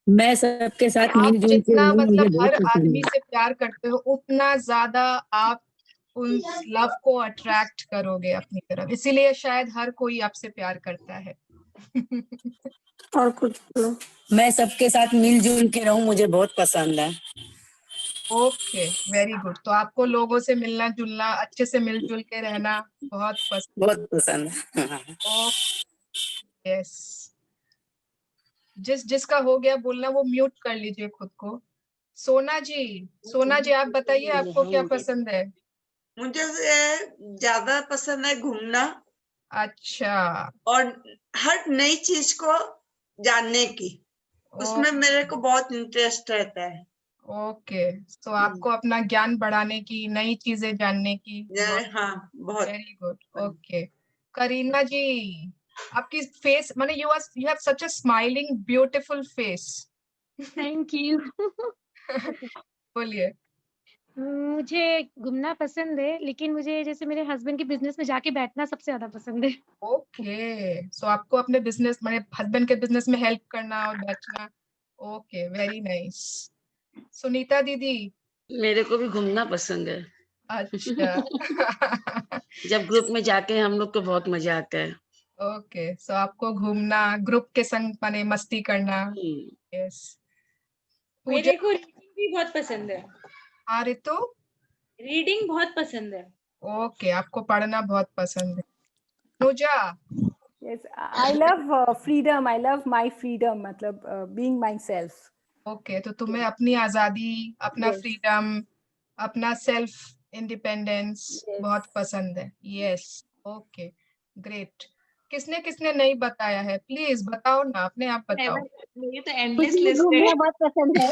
मैं सबके साथ आप मिलजुल के जितना रहना मुझे मतलब बहुत हर पसंद आदमी है। से प्यार करते हो, उतना ज्यादा आप उस लव को अट्रैक्ट करोगे अपनी तरफ, इसीलिए शायद हर कोई आपसे प्यार करता है। और कुछ बोलो। मैं सबके साथ मिलजुल के रहूं, मुझे बहुत पसंद है। Okay, very good. तो आपको लोगों से मिलना जुलना, अच्छे से मिलजुल के रहना बहुत पसंद। बहुत पसंद है। यस। जिसका हो गया बोलना वो म्यूट कर लीजिए खुद को। सोना जी आप बताइए आपको क्या पसंद है? मुझे ज्यादा पसंद है घूमना। अच्छा। और हर नई चीज को जानने की, उसमें मेरे को बहुत इंटरेस्ट रहता है। ओके, तो आपको अपना ज्ञान बढ़ाने की, नई चीजें जानने की। हाँ, बहुत। Very good. ओके, करीना जी आपकी फेस माने you have such a smiling beautiful face. Thank you. बोलिए। मुझे घूमना पसंद है, लेकिन मुझे जैसे मेरे हस्बैंड के बिजनेस में जाके बैठना सबसे ज्यादा पसंद है। ओके, सो आपको अपने बिजनेस माने हस्बैंड के बिजनेस में हेल्प करना और बैठना। Okay, very nice. सुनीता दीदी। मेरे को भी घूमना पसंद है। अच्छा। जब ग्रुप में जाके हम लोग को बहुत मजा आता है। ओके, सो आपको घूमना, ग्रुप के संग माने मस्ती करना। यस। मेरे को रीडिंग भी बहुत पसंद है। हाँ रितु? रीडिंग बहुत पसंद है। ओके, आपको पढ़ना बहुत पसंद है। Anuja? Yes, I love freedom. I love my freedom. मतलब being myself. ओके, तो तुम्हें अपनी आजादी, अपना फ्रीडम, अपना सेल्फ इंडिपेंडेंस बहुत पसंद है। यस। Okay, great. किसने किसने नहीं बताया है? प्लीज बताओ ना, अपने आप बताओ। मेरी तो एंडलेस मुझे लिस्ट घूमना है। बहुत पसंद है।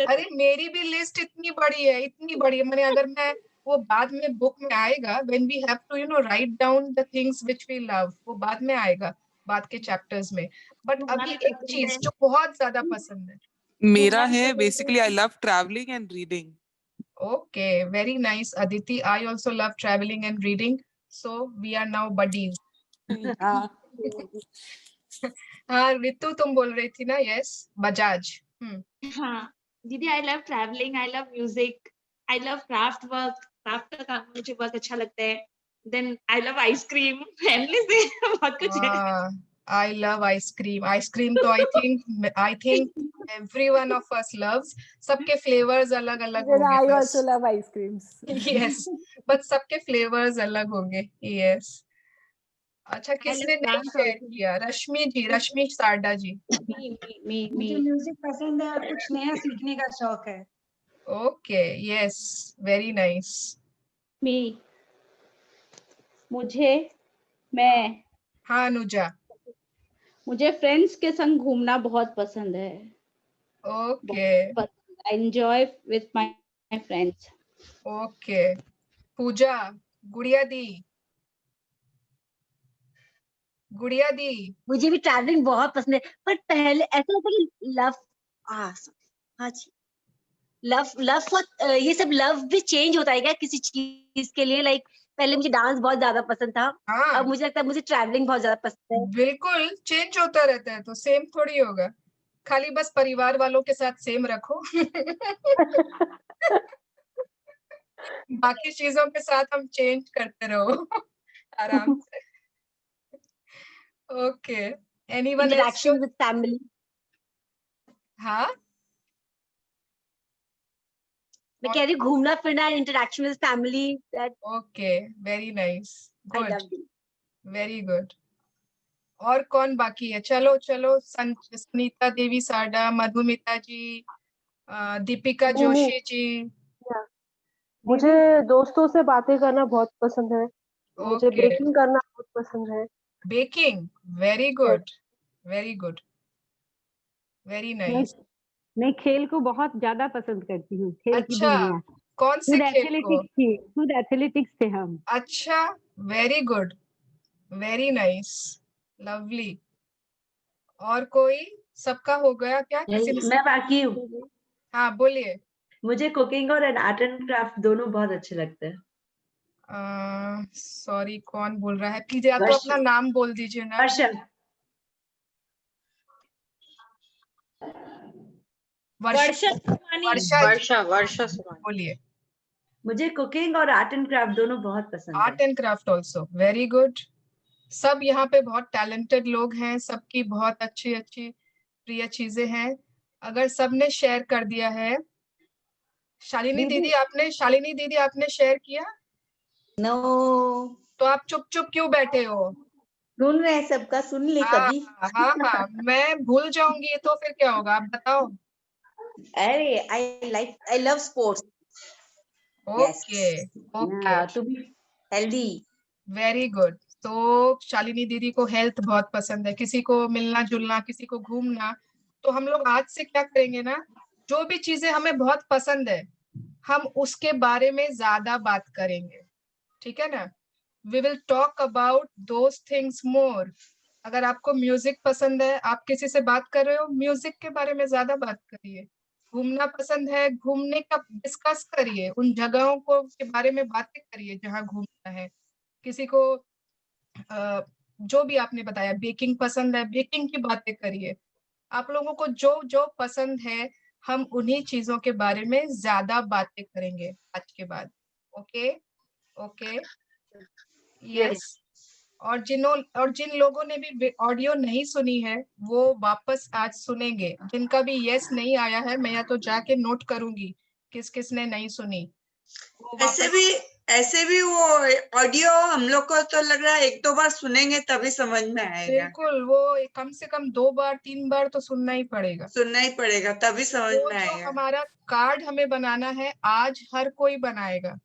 अरे मेरी भी लिस्ट इतनी बड़ी है, इतनी बड़ी है। मैंने अगर मैं वो बाद में बुक में आएगा, when we have to write down the things which we love, वो बाद में आएगा, बाद के चैप्टर्स में। बट अभी एक चीज जो बहुत ज्यादा पसंद है। मेरा है basically I love travelling and reading. Okay, very nice Aditi. I also love travelling and reading, so we are now buddies. हाँ रितु, तुम बोल रही थी ना? यस, बजाज। हाँ दीदी, I love travelling, I love music, I love craft work. Craft का काम मुझे बहुत अच्छा लगता है। Then I love ice cream. Endless बहुत कुछ है। I love ice cream. आइसक्रीम तो I think everyone of us loves. सबके फ्लेवर्स अलग अलग Even होंगे I बस। also love ice creams. Yes, but सबके फ्लेवर्स अलग होंगे। यस। अच्छा, किसने नहीं शेयर किया? रश्मि जी, रश्मि सारडा जी। मुझे म्यूजिक पसंद है और कुछ नया सीखने का शौक है। Okay, yes, very nice. मैं हाँ अनुजा। मुझे फ्रेंड्स के संग घूमना बहुत पसंद है। Okay. I enjoy with my friends. Okay, Puja, Gudiya di. गुड़िया दी। मुझे भी ट्रैवलिंग बहुत पसंद है, पर पहले ऐसा लगता है कि लव, हाँ जी, लव ये सब लव भी चेंज होता है क्या किसी चीज के लिए? लाइक पहले मुझे डांस बहुत ज्यादा पसंद था, अब मुझे लगता है मुझे ट्रैवलिंग बहुत ज्यादा पसंद है। बिल्कुल चेंज होता रहता है, तो सेम थोड़ी होगा। खाली बस परिवार वालों के साथ सेम रखो। बाकी चीजों के साथ हम चेंज करते रहो आराम से। Okay, anyone else? Interaction with family. हाँ, मैं कह रही हूँ घूमना फिरना, interaction with family. Okay, very nice, I good, love it. Very good. और कौन बाकी है? चलो चलो, सुनीता देवी सारडा, मधुमिता जी, दीपिका जोशी जी। मुझे दोस्तों से बातें करना बहुत पसंद है। मुझे बेकिंग करना बहुत पसंद है। Baking, very good, very good, very nice. मैं खेल को बहुत ज्यादा पसंद करती हूँ। खेल की अच्छा, दुनिया। कौन से खेल को? खुद एथलेटिक्स थे हम। अच्छा, very good, very nice, lovely. और कोई? सबका हो गया क्या? किसी ने? मैं बाकी हूँ। हाँ बोलिए। मुझे कुकिंग और आर्ट एंड क्राफ्ट दोनों बहुत अच्छे लगते हैं। सॉरी, कौन बोल रहा है? प्लीज या तो अपना नाम बोल दीजिए ना। वर्षा। वर्षा बोलिए। मुझे कुकिंग और आर्ट एंड क्राफ्ट दोनों बहुत पसंद है। Art and craft also, very good, सब यहाँ पे बहुत टैलेंटेड लोग हैं, सबकी बहुत अच्छी अच्छी प्रिय चीजें हैं। अगर सबने शेयर कर दिया है, शालिनी दीदी आपने शेयर किया? नो। तो आप चुप चुप क्यों बैठे हो? सुन रहे हैं सबका, सुन ले कभी। हाँ, मैं भूल जाऊंगी तो फिर क्या होगा, आप बताओ। अरे I love sports. Okay okay, to be healthy. Very good. तो शालिनी दीदी को हेल्थ बहुत पसंद है, किसी को मिलना जुलना, किसी को घूमना। तो हम लोग आज से क्या करेंगे ना, जो भी चीजें हमें बहुत पसंद है हम उसके बारे में ज्यादा बात करेंगे, ठीक है ना। We will talk about those things more. अगर आपको म्यूजिक पसंद है, आप किसी से बात कर रहे हो, म्यूजिक के बारे में ज्यादा बात करिए। घूमना पसंद है, घूमने का डिस्कस करिए, उन जगहों को के बारे में बातें करिए जहाँ घूमना है। किसी को जो भी आपने बताया, बेकिंग पसंद है, बेकिंग की बातें करिए। आप लोगों को जो जो पसंद है हम उन्हीं चीजों के बारे में ज्यादा बातें करेंगे आज के बाद। Okay okay yes. और जिन लोगों ने भी ऑडियो नहीं सुनी है वो वापस आज सुनेंगे। जिनका भी यस नहीं आया है, मैं या तो जाके नोट करूंगी किस किस ने नहीं सुनी। ऐसे भी वो ऑडियो हम लोग को तो लग रहा है 1-2 बार सुनेंगे तभी समझ में आएगा। बिल्कुल, वो कम से कम 2 बार 3 बार तो सुनना ही पड़ेगा तभी समझ वो में जो आएगा। हमारा कार्ड हमें बनाना है आज हर कोई बनाएगा,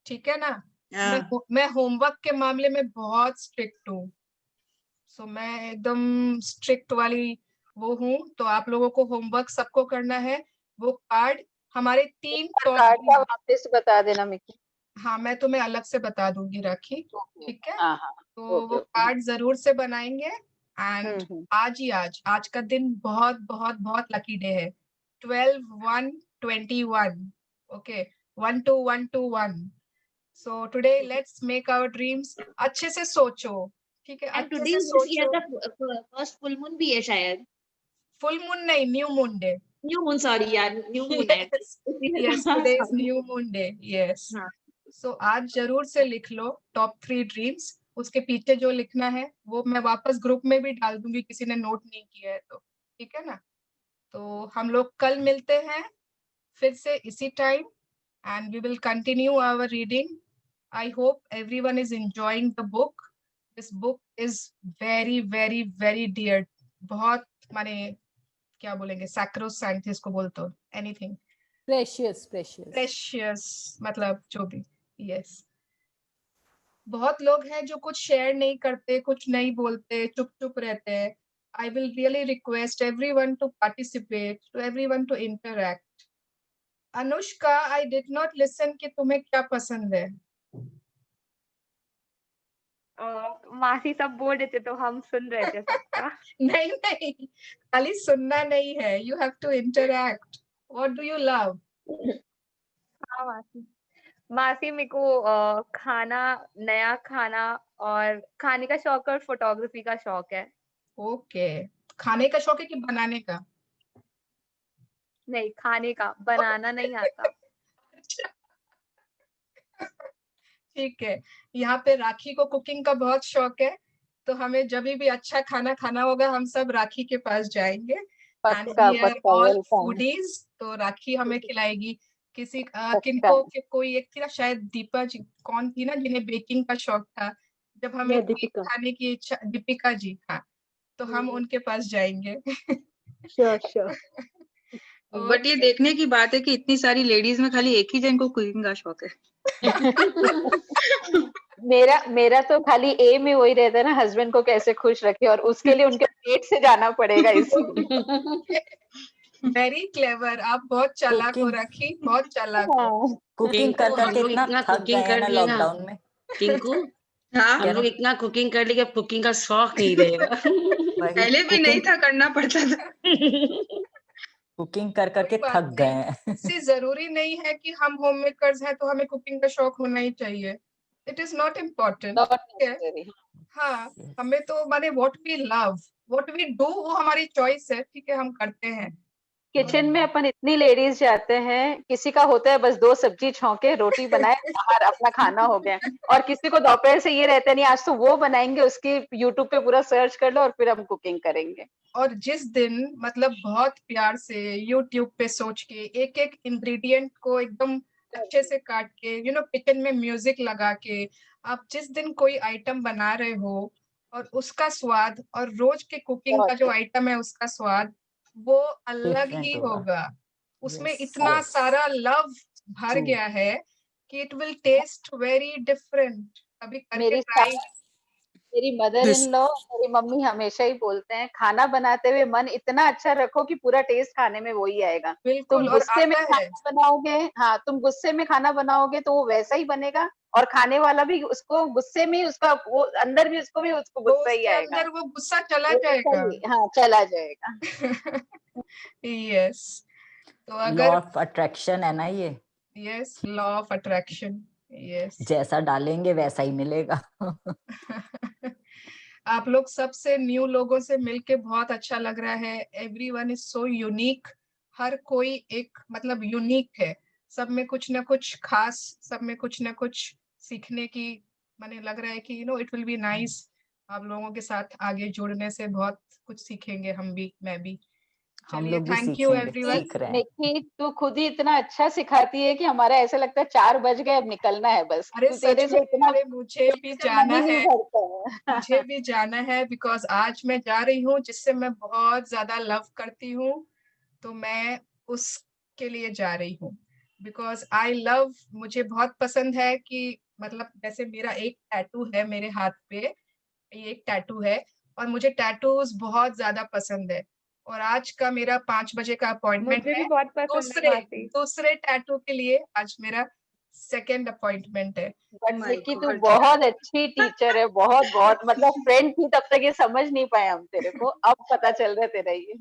ठीक है ना। मैं होमवर्क के मामले में बहुत स्ट्रिक्ट हूँ। सो मैं एकदम स्ट्रिक्ट वाली वो हूँ। तो आप लोगों को होमवर्क सबको करना है। वो कार्ड हमारे 3 कार्ड का वापस बता देना मिकी। हाँ, मैं तुम्हें अलग से बता दूंगी राखी, ठीक है। तो वो ओके। कार्ड जरूर से बनाएंगे। एंड आज का दिन बहुत बहुत बहुत लकी डे है। 12/1/21। Okay, 12/1/21। So today let's make our dreams. अच्छे से सोचो, ठीक है, अच्छे से सोचो। फर्स्ट फुल मून भी है शायद। फुल मून नहीं, new moon day. New moon, sorry यार, न्यू मून है। Yes, today is new moon day. Yes, so आज जरूर से लिख लो टॉप 3 ड्रीम्स। उसके पीछे जो लिखना है वो मैं वापस ग्रुप में भी डाल दूंगी, किसी ने नोट नहीं किया है तो, ठीक है ना। तो हम लोग कल मिलते हैं फिर से इसी time and we will continue our reading. I hope everyone is enjoying the book. This book is very very very dear. बहुत माने क्या बोलेंगे, sacrosanct जिसको बोलते हो, anything precious मतलब जो भी। yes, बहुत लोग हैं जो कुछ शेयर नहीं करते, कुछ नहीं बोलते, चुप चुप रहते हैं। I will really request everyone to participate, to everyone to interact. Anushka, I did not listen कि तुम्हें क्या पसंद है। मासी सब बोल रहे थे तो हम सुन रहे थे सबका। नहीं, खाली सुनना नहीं है, you have to interact. What do you love? हाँ मासी मेरे को खाना, नया खाना और खाने का शौक और फोटोग्राफी का शौक है। ओके, खाने का शौक है कि बनाने का? नहीं, खाने का, बनाना नहीं आता। ठीक है, यहाँ पे राखी को कुकिंग का बहुत शौक है, तो हमें जब भी अच्छा खाना खाना होगा हम सब राखी के पास जाएंगे। And we are all foodies, तो राखी हमें खिलाएगी। किसी किनको कोई एक थी ना, शायद दीपा जी, कौन थी ना जिन्हें बेकिंग का शौक था, जब हमें खाने की इच्छा, दीपिका जी, हाँ, तो हम उनके पास जाएंगे। श्योर। बट ये देखने की बात है कि इतनी सारी लेडीज में खाली एक ही जन को कुकिंग का शौक है। मेरा तो खाली एम ही वही रहता है ना, हस्बैंड को कैसे खुश रखे, और उसके लिए उनके पेट से जाना पड़ेगा इसमें। वेरी क्लेवर, आप बहुत चालाक हो राखी, बहुत चालाक हो। कुकिंग कर करके इतना थक गए हैं ना लॉकडाउन में। टिंकू, हम लोग इतना कुकिंग कर लिए, कुकिंग का शौक नहीं रहेगा। पहले भी नहीं था, करना पड़ता था। कुकिंग कर करके थक गए हैं। इससे जरूरी नहीं है कि हम होम मेकर्स हैं तो हमें कुकिंग का शौक होना ही चाहिए। It is not important. हाँ, हमें तो माने what we love, what we do, वो हमारी चॉइस है, ठीक है, हम करते हैं। किचन में अपन इतनी लेडीज जाते हैं, किसी का होता है बस 2 सब्जी छौंके, रोटी बनाए, बाहर अपना खाना हो गया, और किसी को दोपहर से ये रहता है नहीं आज तो वो बनाएंगे, उसकी यूट्यूब पे पूरा सर्च कर लो और फिर हम कुकिंग करेंगे। और जिस दिन मतलब बहुत प्यार से यूट्यूब पे सोच के एक एक इंग्रेडिएंट को एकदम अच्छे से काट के किचन में म्यूजिक लगा के आप जिस दिन कोई आइटम बना रहे हो और उसका स्वाद और रोज के कुकिंग का जो आइटम है उसका स्वाद वो अलग Different ही होगा। होगा। उसमें Yes, इतना yes. सारा लव भर True. गया है कि it will taste very different. अभी करके मेरी ट्राई। मेरी मदर इन लॉ, मेरी मम्मी हमेशा ही बोलते हैं खाना बनाते हुए मन इतना अच्छा रखो कि पूरा टेस्ट खाने में वही आएगा। तुम बिल्कुल, और गुस्से में आता है। खाना बनाओगे, हाँ तुम गुस्से में खाना बनाओगे तो वो वैसा ही बनेगा, और खाने वाला भी उसको गुस्से में ही उसका वो अंदर भी उसको गुस्सा ही उसके आएगा, अंदर वो गुस्सा चला वो जाएगा। हाँ चला जाएगा। यस, तो लॉ अगर ऑफ अट्रैक्शन है ना ये, yes, law of attraction. Yes, जैसा डालेंगे वैसा ही मिलेगा। आप लोग सबसे न्यू लोगों से मिलके बहुत अच्छा लग रहा है। एवरीवन इज सो यूनिक, हर कोई एक मतलब यूनिक है, सब में कुछ ना कुछ खास, सब में कुछ ना कुछ सीखने की मैंने लग रहा है कि इट विल बी नाइस। आप लोगों के साथ आगे जुड़ने से बहुत कुछ सीखेंगे हम भी, मैं भी। हम चलिए, लोग भी थैंक यू सीखेंगे, एवरीवन। सीख रहे हैं। निक्की तू खुद ही इतना अच्छा सिखाती है कि हमारा ऐसा लगता है 4 बज गए अब निकलना है बस। अरे तू सच तेरे से में, इतना अरे मुझे भी जाना मन ही है, नहीं भरता है। मुझे भी जाना है बिकॉज आज मैं जा रही हूँ जिससे मैं बहुत ज्यादा लव करती हूँ, तो मैं उसके लिए जा रही हूँ बिकॉज आई लव। मुझे बहुत पसंद है कि मतलब जैसे मेरा एक टैटू है मेरे हाथ पे, ये एक टैटू है और मुझे टैटूज बहुत ज्यादा पसंद है। और आज का मेरा 5 बजे का अपॉइंटमेंट मुझे भी है। बहुत पसंद है मासी। दूसरे टैटू के लिए आज मेरा सेकेंड अपॉइंटमेंट है। बट निक्की तू बहुत अच्छी टीचर है, बहुत बहुत मतलब फ्रेंड थी तब तक ये समझ नहीं पाए हम तेरे को, अब पता चल रहा है तेरा ये।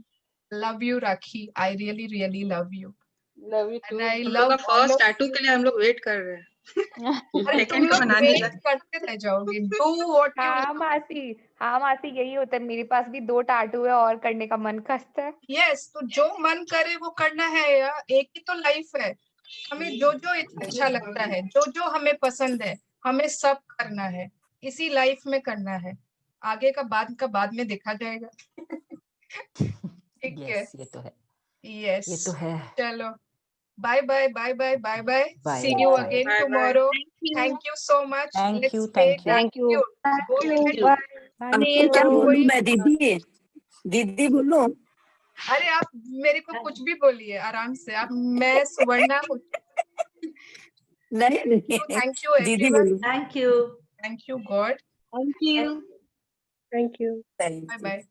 Love you Rakhi, I really really love you. Love you too. And I हम लव लोग का फर्स्ट टैटू के लिए हम लोग वेट कर रहे हैं। अरे तुम सेकंड का लोग बनाने वेट करते रह जाओगे। डू व्हाट यू हाँ मासी, हाँ मासी यही होता है, मेरे पास भी 2 टाटू है और करने का मन करता है। यस, तो जो मन करे वो करना है यार, एक ही तो लाइफ है। हमें जो जो अच्छा लगता है, जो जो हमें पसंद है, हमें सब करना है, इसी लाइफ में करना है। आगे का बाद में देखा जाएगा। ठीक है, यस, ये तो है, यस, ये तो है। चलो, bye bye bye bye bye bye, bye see you bye. Again bye bye. Tomorrow. Thank you so much. Thank you, let's pay thank you. Thank you. आपको क्या बोलूं मैं दीदी? दीदी बोलो। अरे आप मेरे को कुछ भी बोलिए आराम से, आप, मैं सुवर्णा हूँ। नहीं थैंक यू दीदी एवरीवन, बोलो। Thank you. Thank you God, thank you. Thank you. Bye bye.